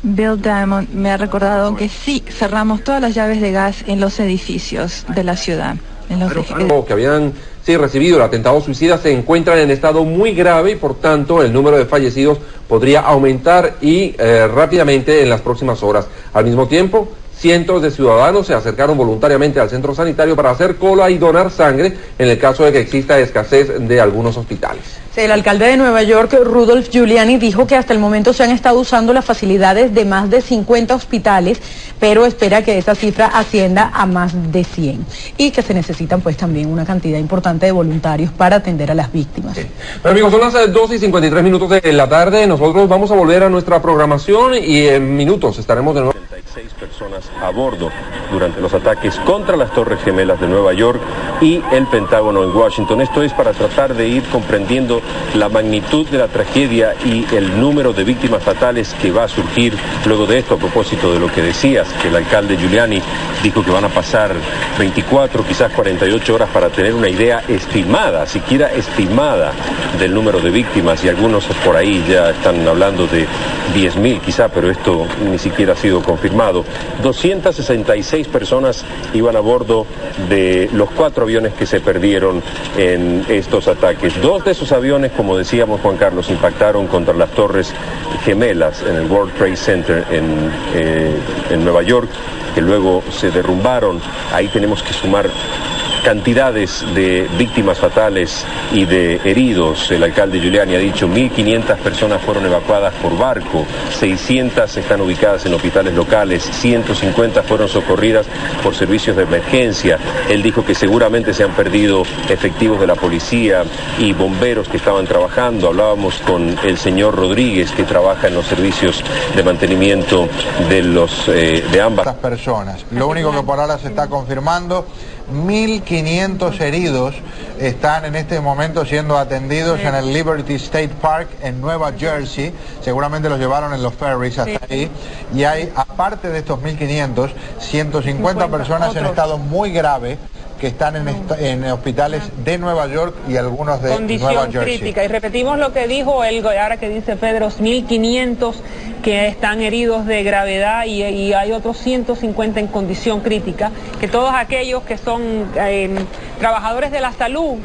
Bill Diamond me ha recordado que sí, cerramos todas las llaves de gas en los edificios de la ciudad. Que habían recibido el atentado suicida se encuentran en estado muy grave y por tanto el número de fallecidos podría aumentar y rápidamente en las próximas horas. Al mismo tiempo, cientos de ciudadanos se acercaron voluntariamente al centro sanitario para hacer cola y donar sangre en el caso de que exista escasez de algunos hospitales. Sí, el alcalde de Nueva York, Rudolph Giuliani, dijo que hasta el momento se han estado usando las facilidades de más de 50 hospitales, pero espera que esa cifra ascienda a más de 100 y que se necesitan pues también una cantidad importante de voluntarios para atender a las víctimas. Sí. Pero amigos, son las 2:53 de la tarde, nosotros vamos a volver a nuestra programación y en minutos estaremos de nuevo. 36 personas a bordo durante los ataques contra las Torres Gemelas de Nueva York y el Pentágono en Washington. Esto es para tratar de ir comprendiendo la magnitud de la tragedia y el número de víctimas fatales que va a surgir luego de esto. A propósito de lo que decías, que el alcalde Giuliani dijo que van a pasar 24, quizás 48 horas para tener una idea estimada, siquiera estimada, del número de víctimas, y algunos por ahí ya están hablando de 10.000 quizá, pero esto ni siquiera ha sido confirmado. 266 personas iban a bordo de los 4 aviones que se perdieron en estos ataques. 2 de esos aviones, como decíamos, Juan Carlos, impactaron contra las Torres Gemelas en el World Trade Center en Nueva York, que luego se derrumbaron. Ahí tenemos que sumar cantidades de víctimas fatales y de heridos. El alcalde Giuliani ha dicho 1.500 personas fueron evacuadas por barco, 600 están ubicadas en hospitales locales, 150 fueron socorridas por servicios de emergencia. Él dijo que seguramente se han perdido efectivos de la policía y bomberos que estaban trabajando. Hablábamos con el señor Rodríguez, que trabaja en los servicios de mantenimiento de ambas personas. Lo único que por ahora se está confirmando, 1.500 heridos están en este momento siendo atendidos en el Liberty State Park en Nueva Jersey. Seguramente los llevaron en los ferries hasta ahí. Y hay, aparte de estos 1.500, 150 personas en estado muy grave que están en hospitales de Nueva York y algunos de Nueva Jersey. Crítica. Y repetimos lo que dijo él, ahora que dice Pedro, 1.500 que están heridos de gravedad y hay otros 150 en condición crítica, que todos aquellos que son trabajadores de la salud,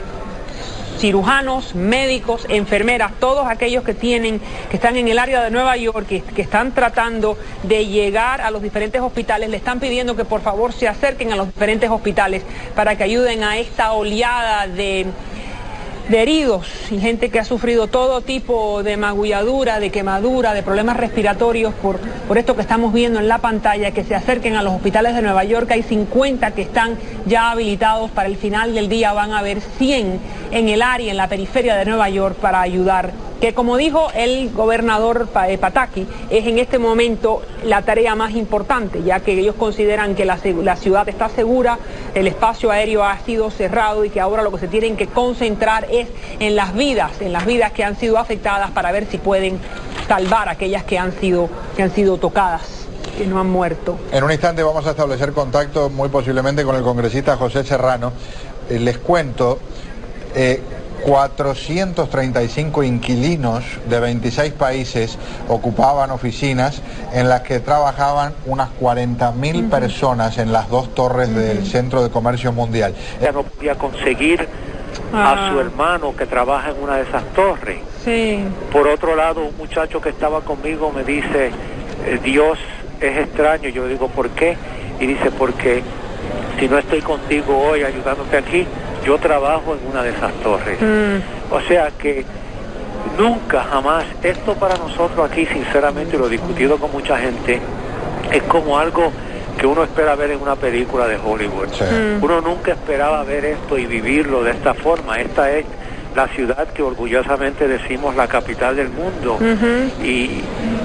cirujanos, médicos, enfermeras, todos aquellos que están en el área de Nueva York, que están tratando de llegar a los diferentes hospitales, le están pidiendo que por favor se acerquen a los diferentes hospitales para que ayuden a esta oleada de heridos y gente que ha sufrido todo tipo de magulladura, de quemadura, de problemas respiratorios por esto que estamos viendo en la pantalla, que se acerquen a los hospitales de Nueva York. Hay 50 que están ya habilitados. Para el final del día van a haber 100 en el área, en la periferia de Nueva York, para ayudar, que como dijo el gobernador Pataki, es en este momento la tarea más importante, ya que ellos consideran que la ciudad está segura, el espacio aéreo ha sido cerrado y que ahora lo que se tienen que concentrar es en las vidas que han sido afectadas, para ver si pueden salvar aquellas que han sido tocadas, que no han muerto. En un instante vamos a establecer contacto muy posiblemente con el congresista José Serrano. Les cuento, 435 inquilinos de 26 países ocupaban oficinas en las que trabajaban unas 40.000 personas en las 2 torres del Centro de Comercio Mundial. Ya no podía conseguir a su hermano que trabaja en una de esas torres. Sí. Por otro lado, un muchacho que estaba conmigo me dice, Dios es extraño. Yo digo, ¿por qué? Y dice, porque si no estoy contigo hoy ayudándote aquí, yo trabajo en una de esas torres. O sea que nunca, jamás, esto para nosotros aquí, sinceramente, lo he discutido con mucha gente, es como algo que uno espera ver en una película de Hollywood. Sí. Uno nunca esperaba ver esto y vivirlo de esta forma. Esta es la ciudad que orgullosamente decimos la capital del mundo. Y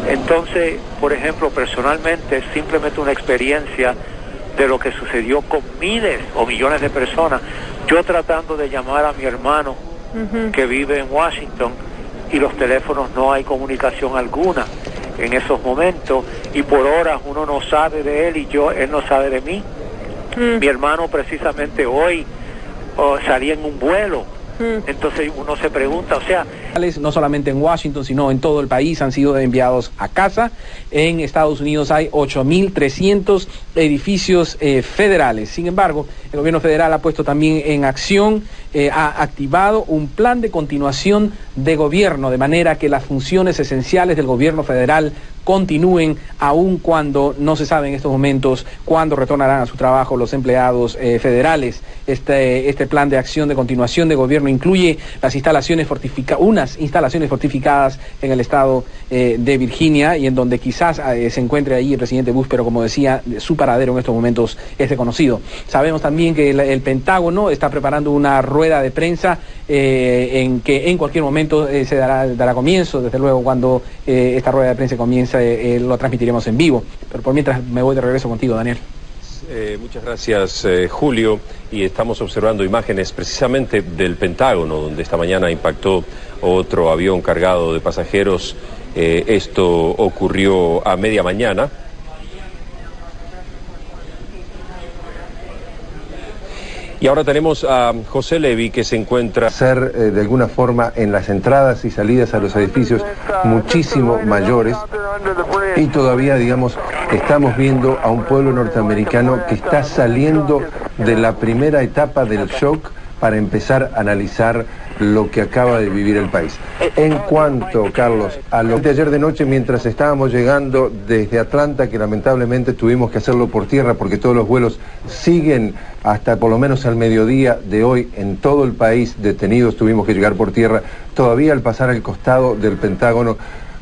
entonces, por ejemplo, personalmente es simplemente una experiencia de lo que sucedió con miles o millones de personas. Yo tratando de llamar a mi hermano que vive en Washington, y los teléfonos no hay comunicación alguna en esos momentos, y por horas uno no sabe de él y él no sabe de mí. Mi hermano precisamente hoy salía en un vuelo. Entonces uno se pregunta, o sea, no solamente en Washington, sino en todo el país han sido enviados a casa. En Estados Unidos hay 8.300 edificios federales. Sin embargo, el gobierno federal ha puesto también en acción, ha activado un plan de continuación de gobierno, de manera que las funciones esenciales del gobierno federal continúen, aun cuando no se sabe en estos momentos cuándo retornarán a su trabajo los empleados federales. Este plan de acción de continuación de gobierno incluye las unas instalaciones fortificadas en el estado de Virginia, y en donde quizás se encuentre ahí el presidente Bush, pero como decía, su paradero en estos momentos es desconocido. Sabemos también que el Pentágono está preparando una rueda de prensa en que en cualquier momento se dará comienzo. Desde luego, cuando esta rueda de prensa comienza, lo transmitiremos en vivo. Pero por mientras me voy de regreso contigo, Daniel. Muchas gracias, Julio. Y estamos observando imágenes precisamente del Pentágono, donde esta mañana impactó otro avión cargado de pasajeros. Esto ocurrió a media mañana. Y ahora tenemos a José Levi, que se encuentra... de alguna forma en las entradas y salidas a los edificios muchísimo mayores, y todavía, digamos, estamos viendo a un pueblo norteamericano que está saliendo de la primera etapa del shock para empezar a analizar lo que acaba de vivir el país. En cuanto, Carlos, a lo de ayer de noche, mientras estábamos llegando desde Atlanta, que lamentablemente tuvimos que hacerlo por tierra porque todos los vuelos siguen hasta por lo menos al mediodía de hoy en todo el país detenidos, tuvimos que llegar por tierra. Todavía al pasar al costado del Pentágono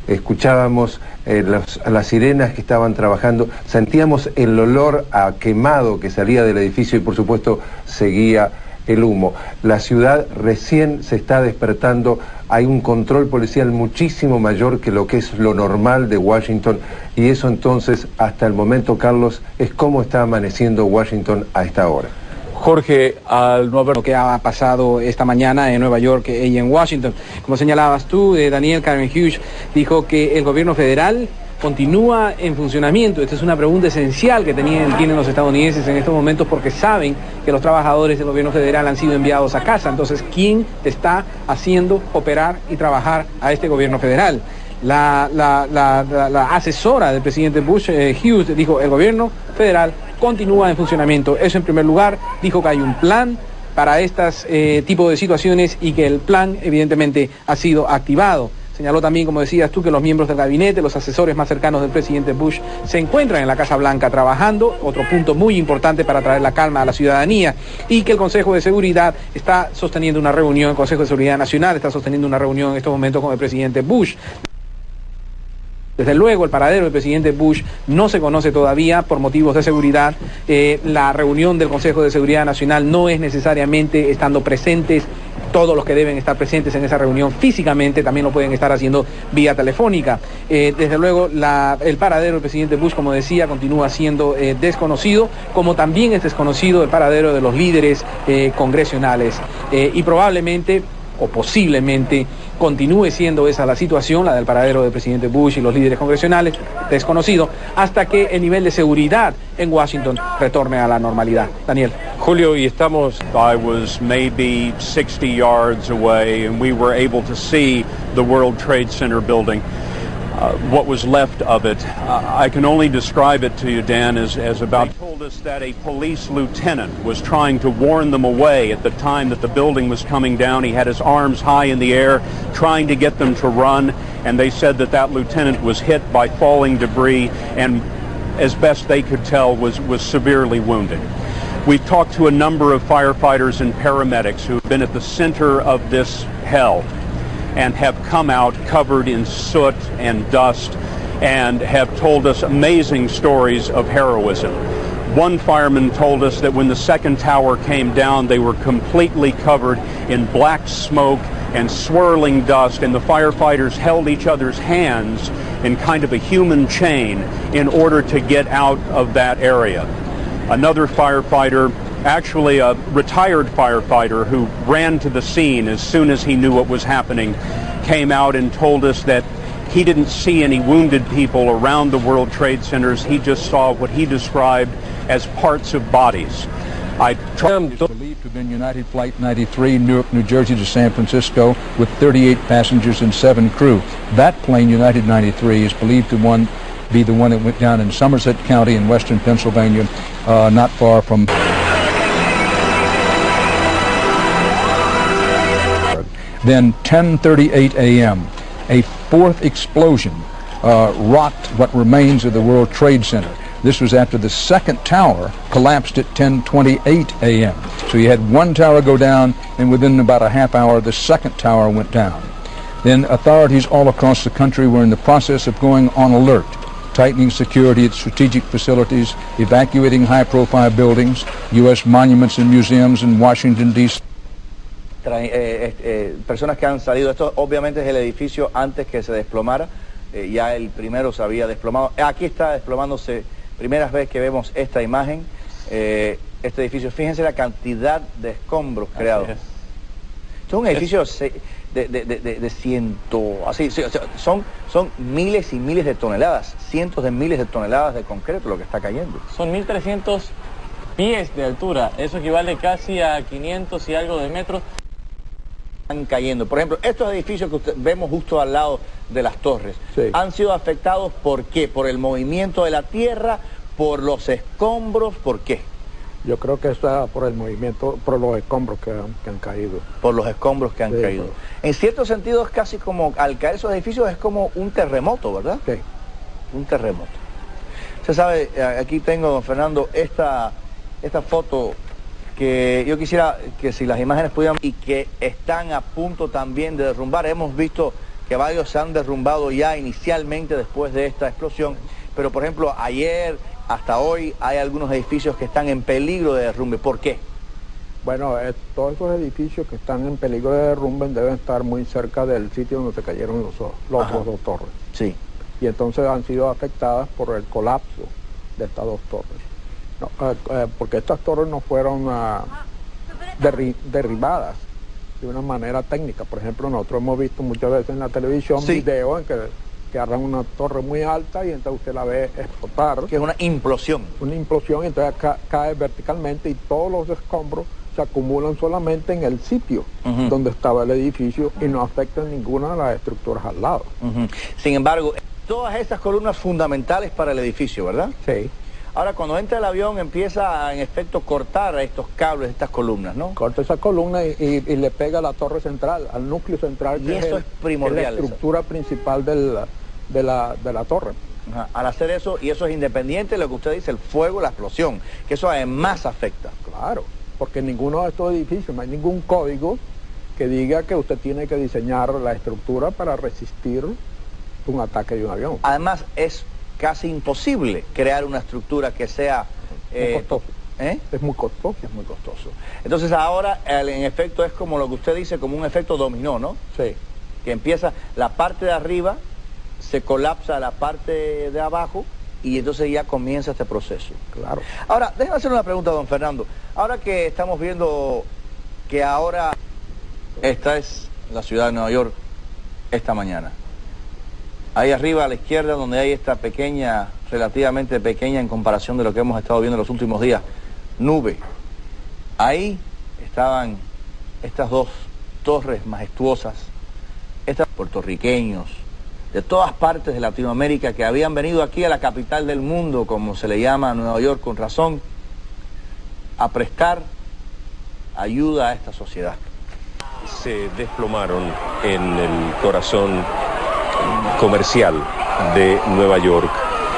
escuchábamos las sirenas que estaban trabajando, sentíamos el olor a quemado que salía del edificio y por supuesto seguía el humo. La ciudad recién se está despertando, hay un control policial muchísimo mayor que lo que es lo normal de Washington, y eso entonces, hasta el momento, Carlos, es cómo está amaneciendo Washington a esta hora. Jorge, al no haber lo que ha pasado esta mañana en Nueva York y en Washington, como señalabas tú, Daniel, Karen Hughes dijo que el gobierno federal continúa en funcionamiento. Esta es una pregunta esencial que tienen los estadounidenses en estos momentos, porque saben que los trabajadores del gobierno federal han sido enviados a casa. Entonces, ¿quién está haciendo operar y trabajar a este gobierno federal? La asesora del presidente Bush, Hughes, dijo: el gobierno federal continúa en funcionamiento. Eso en primer lugar. Dijo que hay un plan para estas tipo de situaciones y que el plan evidentemente ha sido activado. Señaló también, como decías tú, que los miembros del gabinete, los asesores más cercanos del presidente Bush, se encuentran en la Casa Blanca trabajando, otro punto muy importante para traer la calma a la ciudadanía, y que el Consejo de Seguridad está sosteniendo una reunión, el Consejo de Seguridad Nacional está sosteniendo una reunión en estos momentos con el presidente Bush. Desde luego, el paradero del presidente Bush no se conoce todavía por motivos de seguridad. La reunión del Consejo de Seguridad Nacional no es necesariamente estando presentes todos los que deben estar presentes en esa reunión físicamente, también lo pueden estar haciendo vía telefónica. Desde luego, el paradero del presidente Bush, como decía, continúa siendo desconocido, como también es desconocido el paradero de los líderes congresionales. Y probablemente, o posiblemente, continúe siendo esa la situación, la del paradero del presidente Bush y los líderes congresionales, desconocido, hasta que el nivel de seguridad en Washington retorne a la normalidad. Daniel. Julio, y estamos... I was maybe 60 yards away and we were able to see the World Trade Center building. What was left of it, I can only describe it to you, Dan, as about... told us that a police lieutenant was trying to warn them away at the time that the building was coming down. He had his arms high in the air, trying to get them to run, and they said that that lieutenant was hit by falling debris and, as best they could tell, was severely wounded. We've talked to a number of firefighters and paramedics who have been at the center of this hell and have come out covered in soot and dust and have told us amazing stories of heroism. One fireman told us that when the second tower came down, they were completely covered in black smoke and swirling dust, and the firefighters held each other's hands in kind of a human chain in order to get out of that area. Another firefighter, actually a retired firefighter who ran to the scene as soon as he knew what was happening, came out and told us that he didn't see any wounded people around the World Trade Centers. He just saw what he described as parts of bodies. Believed to have been United Flight 93, Newark, New Jersey to San Francisco, with 38 passengers and 7 crew. That plane, United 93, is believed to be the one that went down in Somerset County in western Pennsylvania, not far from. Then 10:38 a.m., a fourth explosion rocked what remains of the World Trade Center. This was after the second tower collapsed at 10:28 a.m. So you had one tower go down, and within about a half hour, the second tower went down. Then authorities all across the country were in the process of going on alert, tightening security at strategic facilities, evacuating high-profile buildings, U.S. monuments and museums in Washington, D.C. Personas que han salido, esto obviamente es el edificio antes que se desplomara, ya el primero se había desplomado, aquí está desplomándose, primera vez que vemos esta imagen, este edificio, fíjense la cantidad de escombros creados. Esto es un edificio de ciento, así, son miles y miles de toneladas, cientos de miles de toneladas de concreto lo que está cayendo. Son 1.300 pies de altura, eso equivale casi a 500 y algo de metros. Están cayendo. Por ejemplo, estos edificios que vemos justo al lado de las torres, sí, han sido afectados ¿por qué? ¿Por el movimiento de la tierra? ¿Por los escombros? ¿Por qué? Yo creo que está por el movimiento, por los escombros que han caído. Por los escombros que han caído. Pero... En cierto sentido es casi como, al caer esos edificios es como un terremoto, ¿verdad? Sí. Un terremoto. Usted sabe, aquí tengo, don Fernando, esta foto que yo quisiera que si las imágenes pudieran, y que están a punto también de derrumbar. Hemos visto que varios se han derrumbado ya inicialmente después de esta explosión, pero por ejemplo ayer hasta hoy hay algunos edificios que están en peligro de derrumbe. ¿Por qué? Bueno, todos esos edificios que están en peligro de derrumbe deben estar muy cerca del sitio donde se cayeron los otros dos torres. Sí. Y entonces han sido afectadas por el colapso de estas dos torres. No, porque estas torres no fueron derribadas de una manera técnica. Por ejemplo, nosotros hemos visto muchas veces en la televisión, sí, videos en que agarran una torre muy alta y entonces usted la ve explotar. Que es una implosión. Una implosión, y entonces cae verticalmente y todos los escombros se acumulan solamente en el sitio donde estaba el edificio y no afectan ninguna de las estructuras al lado. Sin embargo, todas estas columnas fundamentales para el edificio, ¿verdad? Sí. Ahora, cuando entra el avión, empieza en efecto a estos cables, estas columnas, ¿no? Corta esa columna y le pega a la torre central, al núcleo central. Y eso es primordial. Es la estructura principal de la torre. Al hacer eso, y eso es independiente de lo que usted dice, el fuego, la explosión, que eso además afecta. Claro, porque en ninguno de estos edificios no hay ningún código que diga que usted tiene que diseñar la estructura para resistir un ataque de un avión. Además, es casi imposible crear una estructura que sea... costoso. Es muy costoso. Es muy costoso. Entonces ahora, en efecto, es como lo que usted dice, como un efecto dominó, ¿no? Sí. Que empieza la parte de arriba, se colapsa la parte de abajo y entonces ya comienza este proceso. Claro. Ahora, déjeme hacer una pregunta, don Fernando. Ahora que estamos viendo que ahora esta es la ciudad de Nueva York esta mañana. Ahí arriba a la izquierda, donde hay esta pequeña, relativamente pequeña en comparación de lo que hemos estado viendo en los últimos días, nube. Ahí estaban estas dos torres majestuosas, estos puertorriqueños, de todas partes de Latinoamérica que habían venido aquí a la capital del mundo, como se le llama a Nueva York con razón, a prestar ayuda a esta sociedad. Se desplomaron en el corazón comercial de Nueva York.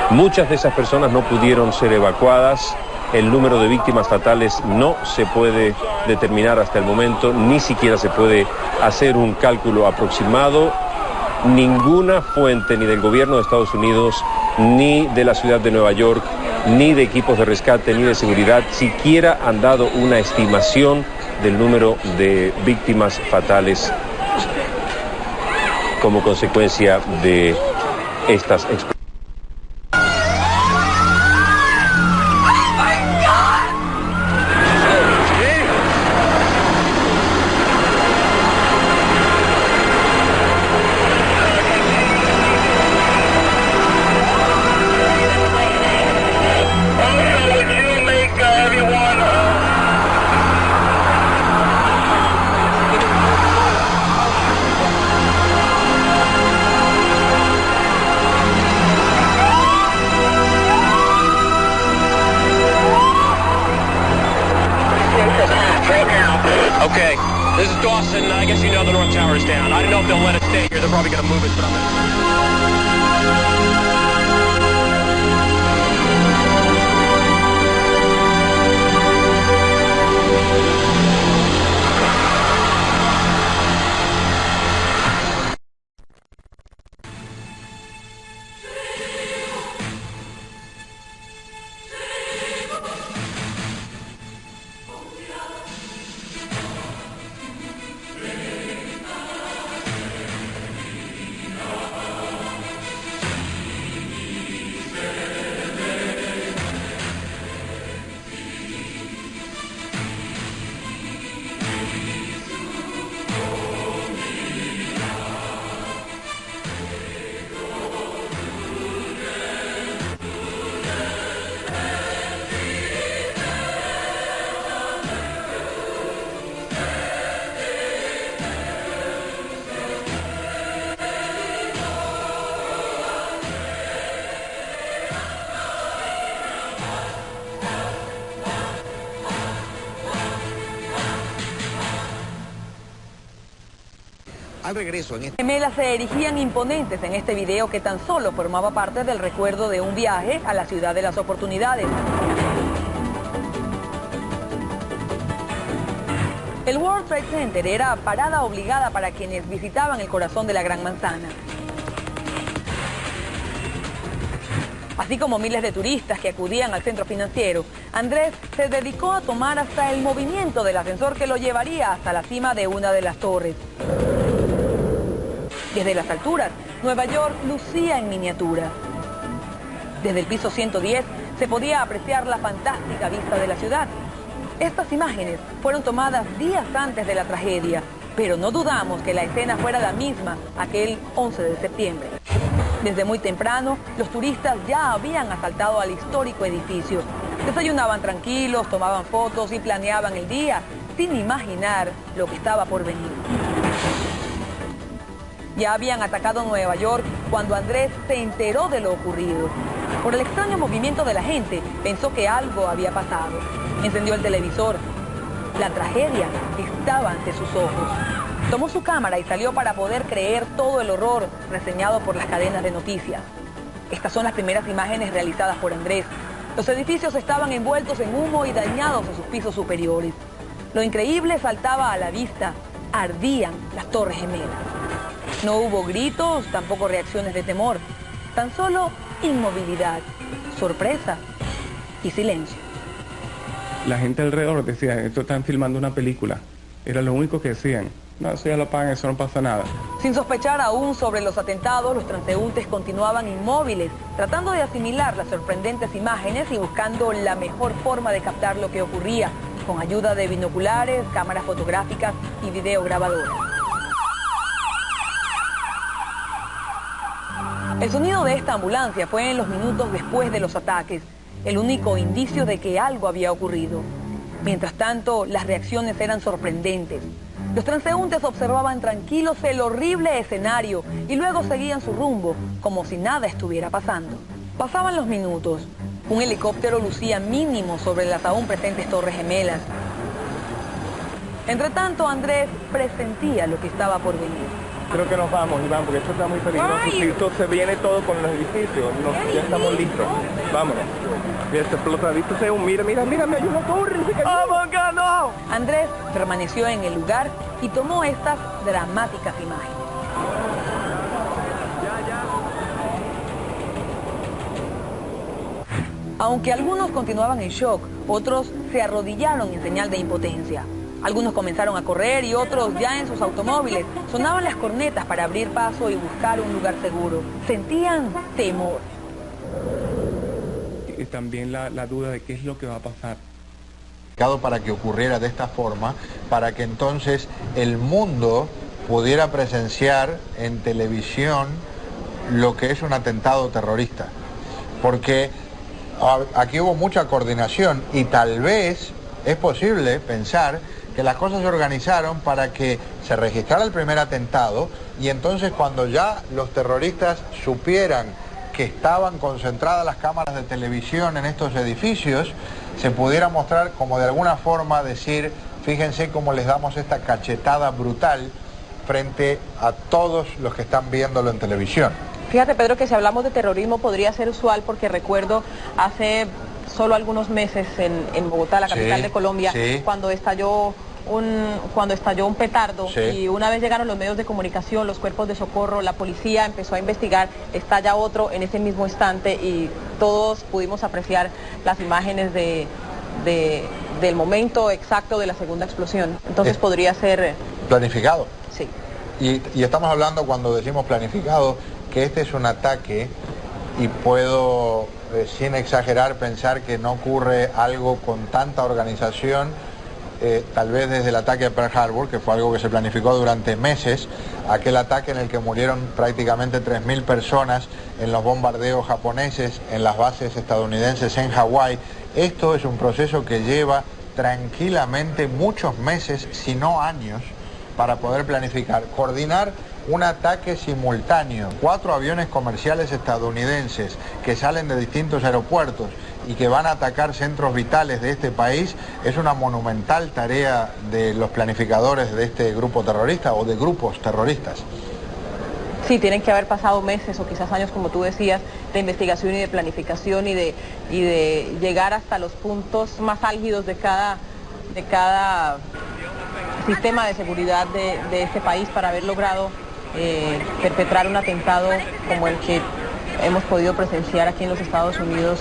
Muchas de esas personas no pudieron ser evacuadas. El número de víctimas fatales no se puede determinar hasta el momento, ni siquiera se puede hacer un cálculo aproximado. Ninguna fuente, ni del gobierno de Estados Unidos, ni de la ciudad de Nueva York, ni de equipos de rescate, ni de seguridad, siquiera han dado una estimación del número de víctimas fatales como consecuencia de estas explosiones. Okay, this is Dawson. I guess you know the North Tower is down. I don't know if they'll let us stay here. They're probably going to move it, but I'm Al regreso en este... Gemelas se erigían imponentes en este video que tan solo formaba parte del recuerdo de un viaje a la ciudad de las oportunidades. El World Trade Center era parada obligada para quienes visitaban el corazón de la Gran Manzana. Así como miles de turistas que acudían al centro financiero, Andrés se dedicó a tomar hasta el movimiento del ascensor que lo llevaría hasta la cima de una de las torres. Desde las alturas, Nueva York lucía en miniatura. Desde el piso 110 se podía apreciar la fantástica vista de la ciudad. Estas imágenes fueron tomadas días antes de la tragedia, pero no dudamos que la escena fuera la misma aquel 11 de septiembre. Desde muy temprano, los turistas ya habían asaltado al histórico edificio. Desayunaban tranquilos, tomaban fotos y planeaban el día, sin imaginar lo que estaba por venir. Ya habían atacado Nueva York cuando Andrés se enteró de lo ocurrido. Por el extraño movimiento de la gente, pensó que algo había pasado. Encendió el televisor. La tragedia estaba ante sus ojos. Tomó su cámara y salió para poder creer todo el horror reseñado por las cadenas de noticias. Estas son las primeras imágenes realizadas por Andrés. Los edificios estaban envueltos en humo y dañados en sus pisos superiores. Lo increíble saltaba a la vista. Ardían las Torres Gemelas. No hubo gritos, tampoco reacciones de temor. Tan solo inmovilidad, sorpresa y silencio. La gente alrededor decía, esto están filmando una película. Era lo único que decían. No, eso ya lo pagan, eso no pasa nada. Sin sospechar aún sobre los atentados, los transeúntes continuaban inmóviles, tratando de asimilar las sorprendentes imágenes y buscando la mejor forma de captar lo que ocurría, con ayuda de binoculares, cámaras fotográficas y videograbadoras. El sonido de esta ambulancia fue en los minutos después de los ataques, el único indicio de que algo había ocurrido. Mientras tanto, las reacciones eran sorprendentes. Los transeúntes observaban tranquilos el horrible escenario y luego seguían su rumbo, como si nada estuviera pasando. Pasaban los minutos. Un helicóptero lucía mínimo sobre las aún presentes Torres Gemelas. Entre tanto, Andrés presentía lo que estaba por venir. Creo que nos vamos, Iván, porque esto está muy peligroso. Si esto se viene todo con los edificios, ya estamos listos. Vámonos. Mira, se explota, ¿viste? Mira, me hay una torre. ¡Abogado! Andrés permaneció en el lugar y tomó estas dramáticas imágenes. Aunque algunos continuaban en shock, otros se arrodillaron en señal de impotencia. Algunos comenzaron a correr y otros ya en sus automóviles. Sonaban las cornetas para abrir paso y buscar un lugar seguro. Sentían temor. Y también la duda de qué es lo que va a pasar. Para que ocurriera de esta forma, para que entonces el mundo pudiera presenciar en televisión lo que es un atentado terrorista. Porque aquí hubo mucha coordinación y tal vez es posible pensar que las cosas se organizaron para que se registrara el primer atentado y entonces cuando ya los terroristas supieran que estaban concentradas las cámaras de televisión en estos edificios, se pudiera mostrar como de alguna forma decir, fíjense cómo les damos esta cachetada brutal frente a todos los que están viéndolo en televisión. Fíjate, Pedro, que si hablamos de terrorismo podría ser usual porque recuerdo hace solo algunos meses en Bogotá, la capital de Colombia, cuando estalló un petardo y una vez llegaron los medios de comunicación, los cuerpos de socorro, la policía empezó a investigar, estalla otro en ese mismo instante y todos pudimos apreciar las imágenes del momento exacto de la segunda explosión. Entonces podría ser... ¿Planificado? Sí. Y estamos hablando, cuando decimos planificado, que este es un ataque y puedo, sin exagerar, pensar que no ocurre algo con tanta organización, tal vez desde el ataque a Pearl Harbor, que fue algo que se planificó durante meses, aquel ataque en el que murieron prácticamente 3.000 personas en los bombardeos japoneses en las bases estadounidenses en Hawái. Esto es un proceso que lleva tranquilamente muchos meses, si no años, para poder planificar, coordinar un ataque simultáneo. 4 aviones comerciales estadounidenses que salen de distintos aeropuertos y que van a atacar centros vitales de este país es una monumental tarea de los planificadores de este grupo terrorista o de grupos terroristas. Sí, tienen que haber pasado meses o quizás años, como tú decías, de investigación y de planificación y de llegar hasta los puntos más álgidos de cada sistema de seguridad de este país para haber logrado perpetrar un atentado como el que hemos podido presenciar aquí en los Estados Unidos.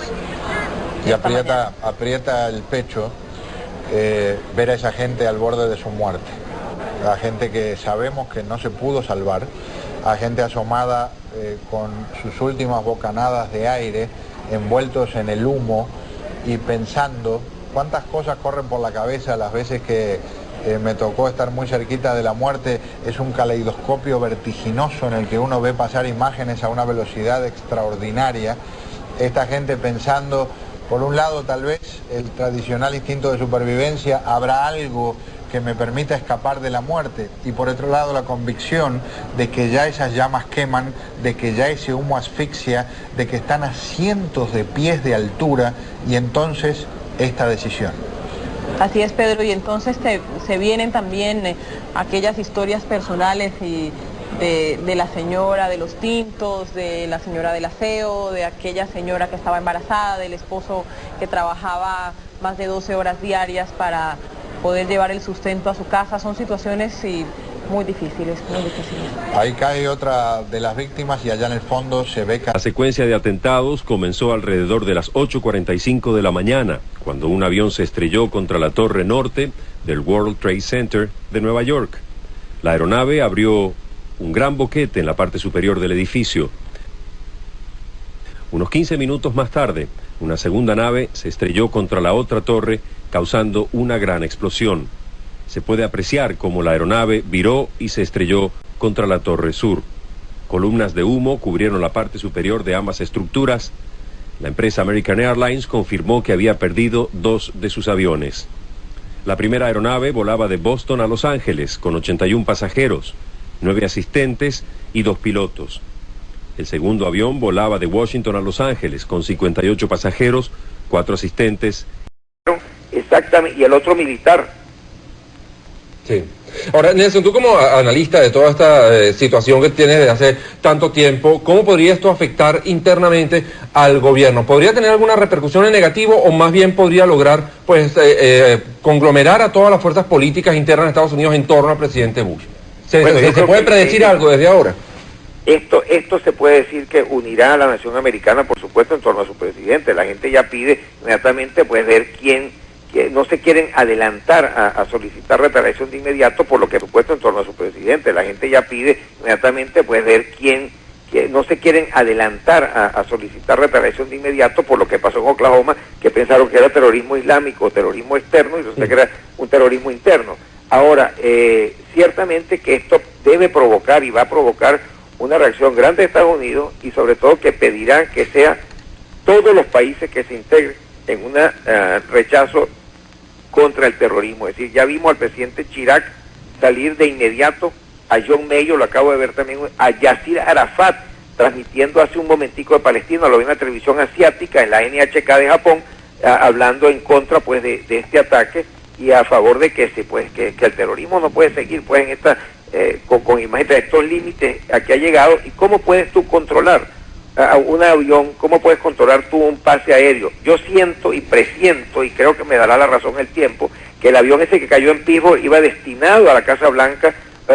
Y aprieta el pecho ver a esa gente al borde de su muerte, a gente que sabemos que no se pudo salvar, a gente asomada con sus últimas bocanadas de aire, envueltos en el humo y pensando cuántas cosas corren por la cabeza las veces que me tocó estar muy cerquita de la muerte. Es un caleidoscopio vertiginoso en el que uno ve pasar imágenes a una velocidad extraordinaria. Esta gente pensando, por un lado tal vez el tradicional instinto de supervivencia, habrá algo que me permita escapar de la muerte, y por otro lado la convicción de que ya esas llamas queman, de que ya ese humo asfixia, de que están a cientos de pies de altura, y entonces esta decisión. Así es, Pedro, y entonces se vienen también aquellas historias personales y de la señora de los tintos, de la señora del aseo, de aquella señora que estaba embarazada, del esposo que trabajaba más de 12 horas diarias para poder llevar el sustento a su casa. Son situaciones muy difíciles, muy difíciles. Ahí cae otra de las víctimas y allá en el fondo se ve que... La secuencia de atentados comenzó alrededor de las 8:45 de la mañana, cuando un avión se estrelló contra la torre norte del World Trade Center de Nueva York. La aeronave abrió un gran boquete en la parte superior del edificio. Unos 15 minutos más tarde, una segunda nave se estrelló contra la otra torre, causando una gran explosión. Se puede apreciar cómo la aeronave viró y se estrelló contra la torre sur. Columnas de humo cubrieron la parte superior de ambas estructuras. La empresa American Airlines confirmó que había perdido 2 de sus aviones. La primera aeronave volaba de Boston a Los Ángeles con 81 pasajeros, 9 asistentes y 2 pilotos. El segundo avión volaba de Washington a Los Ángeles con 58 pasajeros, 4 asistentes. Exactamente, y el otro militar. Sí. Ahora, Nelson, tú como analista de toda esta situación que tienes desde hace tanto tiempo, ¿cómo podría esto afectar internamente al gobierno? ¿Podría tener alguna repercusión en negativo o más bien podría lograr pues conglomerar a todas las fuerzas políticas internas de Estados Unidos en torno al presidente Bush? ¿Se puede predecir algo desde ahora? Esto se puede decir que unirá a la nación americana, por supuesto, en torno a su presidente. La gente ya pide inmediatamente pues ver quién, que no se quieren adelantar a solicitar retaliación de inmediato por lo que supuesto en torno a su presidente. La gente ya pide inmediatamente pues ver quién, que no se quieren adelantar a solicitar retaliación de inmediato por lo que pasó en Oklahoma, que pensaron que era terrorismo islámico o terrorismo externo y resulta que era un terrorismo interno. Ahora, ciertamente que esto debe provocar y va a provocar una reacción grande de Estados Unidos y sobre todo que pedirán que sea todos los países que se integren en un rechazo contra el terrorismo. Es decir, ya vimos al presidente Chirac salir de inmediato, a John Mayer, lo acabo de ver también, a Yasser Arafat, transmitiendo hace un momentico de Palestina, lo vi en la televisión asiática, en la NHK de Japón, hablando en contra pues de este ataque y a favor de que el terrorismo no puede seguir pues en esta con imágenes de estos límites a que ha llegado. ¿Y cómo puedes tú controlar un avión? ¿Cómo puedes controlar tú un pase aéreo? Yo siento y presiento, y creo que me dará la razón el tiempo, que el avión ese que cayó en Pittsburgh iba destinado a la Casa Blanca o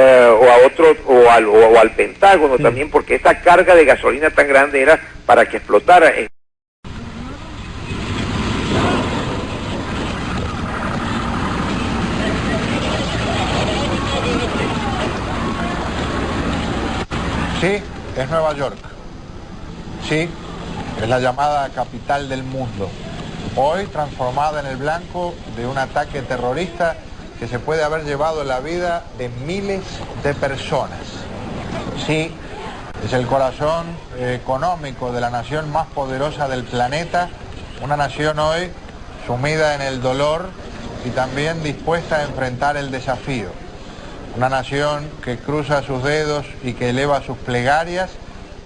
a otro o al Pentágono también, porque esa carga de gasolina tan grande era para que explotara. Sí, es Nueva York. Sí, es la llamada capital del mundo. Hoy transformada en el blanco de un ataque terrorista que se puede haber llevado la vida de miles de personas. Sí, es el corazón económico de la nación más poderosa del planeta, una nación hoy sumida en el dolor y también dispuesta a enfrentar el desafío. Una nación que cruza sus dedos y que eleva sus plegarias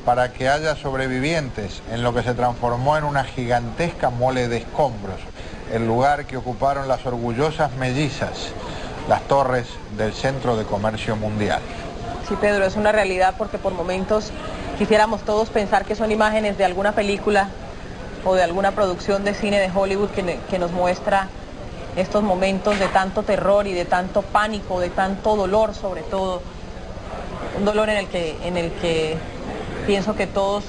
para que haya sobrevivientes en lo que se transformó en una gigantesca mole de escombros, el lugar que ocuparon las orgullosas mellizas, las torres del Centro de Comercio Mundial. Sí, Pedro, es una realidad porque por momentos quisiéramos todos pensar que son imágenes de alguna película o de alguna producción de cine de Hollywood que nos muestra estos momentos de tanto terror y de tanto pánico, de tanto dolor sobre todo, un dolor en el que pienso que todos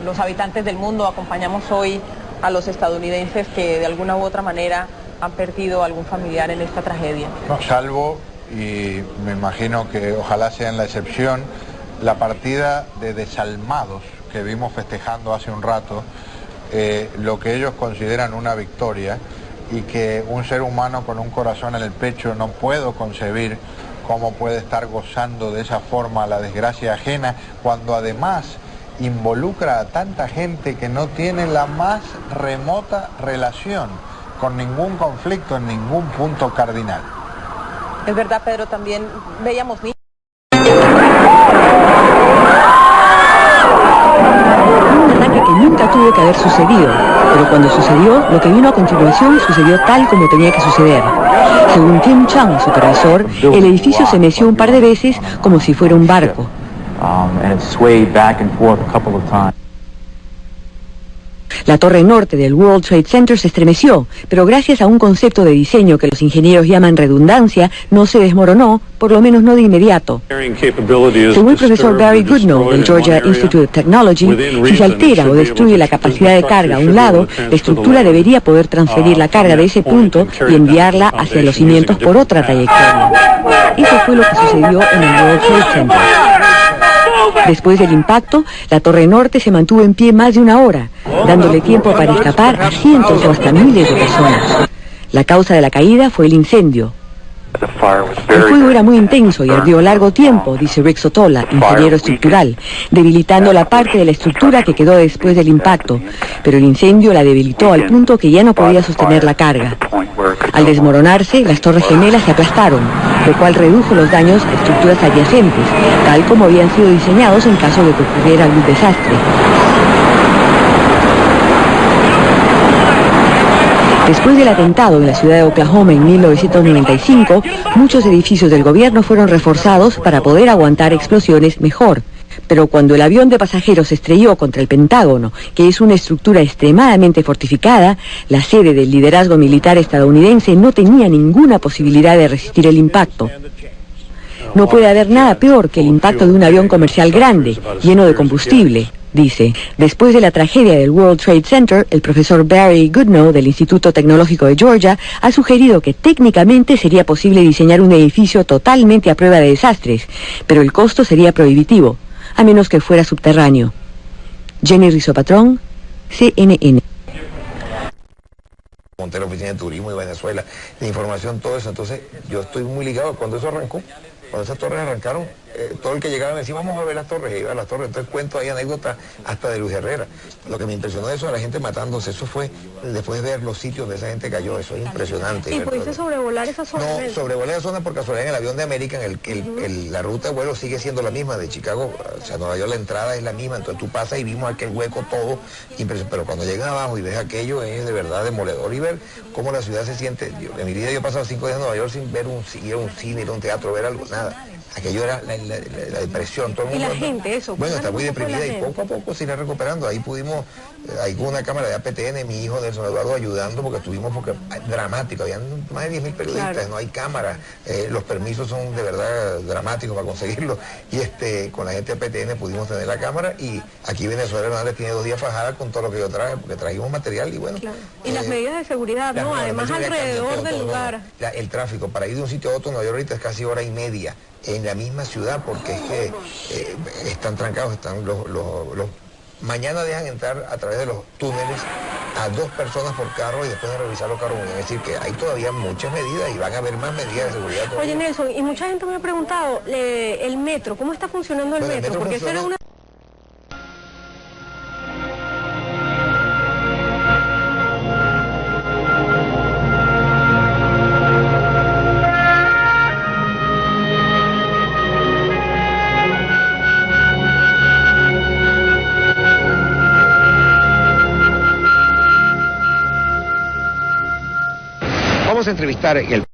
los habitantes del mundo acompañamos hoy a los estadounidenses que de alguna u otra manera han perdido algún familiar en esta tragedia. No, salvo, y me imagino que ojalá sean la excepción, la partida de desalmados que vimos festejando hace un rato, lo que ellos consideran una victoria, y que un ser humano con un corazón en el pecho no puedo concebir cómo puede estar gozando de esa forma la desgracia ajena, cuando además involucra a tanta gente que no tiene la más remota relación con ningún conflicto en ningún punto cardinal. Es verdad, Pedro, también veíamos niños. Un ataque que nunca tuvo que haber sucedido, pero cuando sucedió, lo que vino a continuación sucedió tal como tenía que suceder. Según Tim Chung, supervisor, el edificio se meció un par de veces como si fuera un barco. La torre norte del World Trade Center se estremeció, pero gracias a un concepto de diseño que los ingenieros llaman redundancia, no se desmoronó, por lo menos no de inmediato. Según el profesor Barry Goodnow del Georgia Institute of Technology, si se altera o destruye la capacidad de carga a un lado, la estructura debería poder transferir la carga de ese punto y enviarla hacia los cimientos por otra trayectoria. Eso fue lo que sucedió en el World Trade Center. Después del impacto, la torre norte se mantuvo en pie más de una hora, dándole tiempo para escapar a cientos o hasta miles de personas. La causa de la caída fue el incendio. El fuego era muy intenso y ardió largo tiempo, dice Rick Sotola, ingeniero estructural, debilitando la parte de la estructura que quedó después del impacto, pero el incendio la debilitó al punto que ya no podía sostener la carga. Al desmoronarse, las torres gemelas se aplastaron, lo cual redujo los daños a estructuras adyacentes, tal como habían sido diseñados en caso de que ocurriera algún desastre. Después del atentado en la ciudad de Oklahoma en 1995, muchos edificios del gobierno fueron reforzados para poder aguantar explosiones mejor. Pero cuando el avión de pasajeros se estrelló contra el Pentágono, que es una estructura extremadamente fortificada, la sede del liderazgo militar estadounidense no tenía ninguna posibilidad de resistir el impacto. No puede haber nada peor que el impacto de un avión comercial grande, lleno de combustible, dice. Después de la tragedia del World Trade Center, el profesor Barry Goodnow del Instituto Tecnológico de Georgia ha sugerido que técnicamente sería posible diseñar un edificio totalmente a prueba de desastres, pero el costo sería prohibitivo, a menos que fuera subterráneo. Jenny Rizopatrón, CNN. Monté la oficina de turismo de Venezuela, de información, todo eso. Entonces yo estoy muy ligado. Cuando eso arrancó, cuando esas torres arrancaron, todo el que llegaba me decía, vamos a ver las torres, y iba a las torres. Entonces cuento ahí anécdotas hasta de Luis Herrera. Lo que me impresionó de eso, de la gente matándose, eso fue después de ver los sitios donde esa gente cayó, eso es impresionante. ¿Y pudiste sobrevolar esa zona? No, sobrevolé la zona por casualidad en el avión de American, la ruta de vuelo sigue siendo la misma, de Chicago, o sea, Nueva York la entrada es la misma, entonces tú pasas y vimos aquel hueco todo, pero cuando llegas abajo y ves aquello, es de verdad demoledor, y ver cómo la ciudad se siente. En mi vida yo he pasado 5 días en Nueva York sin ver ir a un cine, ir a un teatro, ver algo, nada. Aquello era la depresión, todo el mundo. Y la gente, eso. Bueno, está muy deprimida y poco a poco se irá recuperando. Ahí pudimos, ahí con una cámara de APTN, mi hijo Nelson Eduardo ayudando, porque estuvimos, porque dramático, habían más de 10.000 periodistas, claro. No hay cámara, los permisos son de verdad dramáticos para conseguirlos. Y con la gente de APTN pudimos tener la cámara, y aquí Venezuela Hernández tiene 2 días fajada con todo lo que yo traje, porque trajimos material y bueno. Claro. Y las medidas de seguridad, ¿no? Además alrededor del lugar. El tráfico, para ir de un sitio a otro, Nueva York ahorita es casi 1 hora y media. En la misma ciudad, porque es que están trancados, están los mañana dejan entrar a través de los túneles a 2 personas por carro y después de revisar los carros. Es decir, que hay todavía muchas medidas y van a haber más medidas de seguridad todavía. Oye, Nelson, y mucha gente me ha preguntado, el metro, ¿cómo está funcionando el metro? Porque esa era una... Vamos a entrevistar el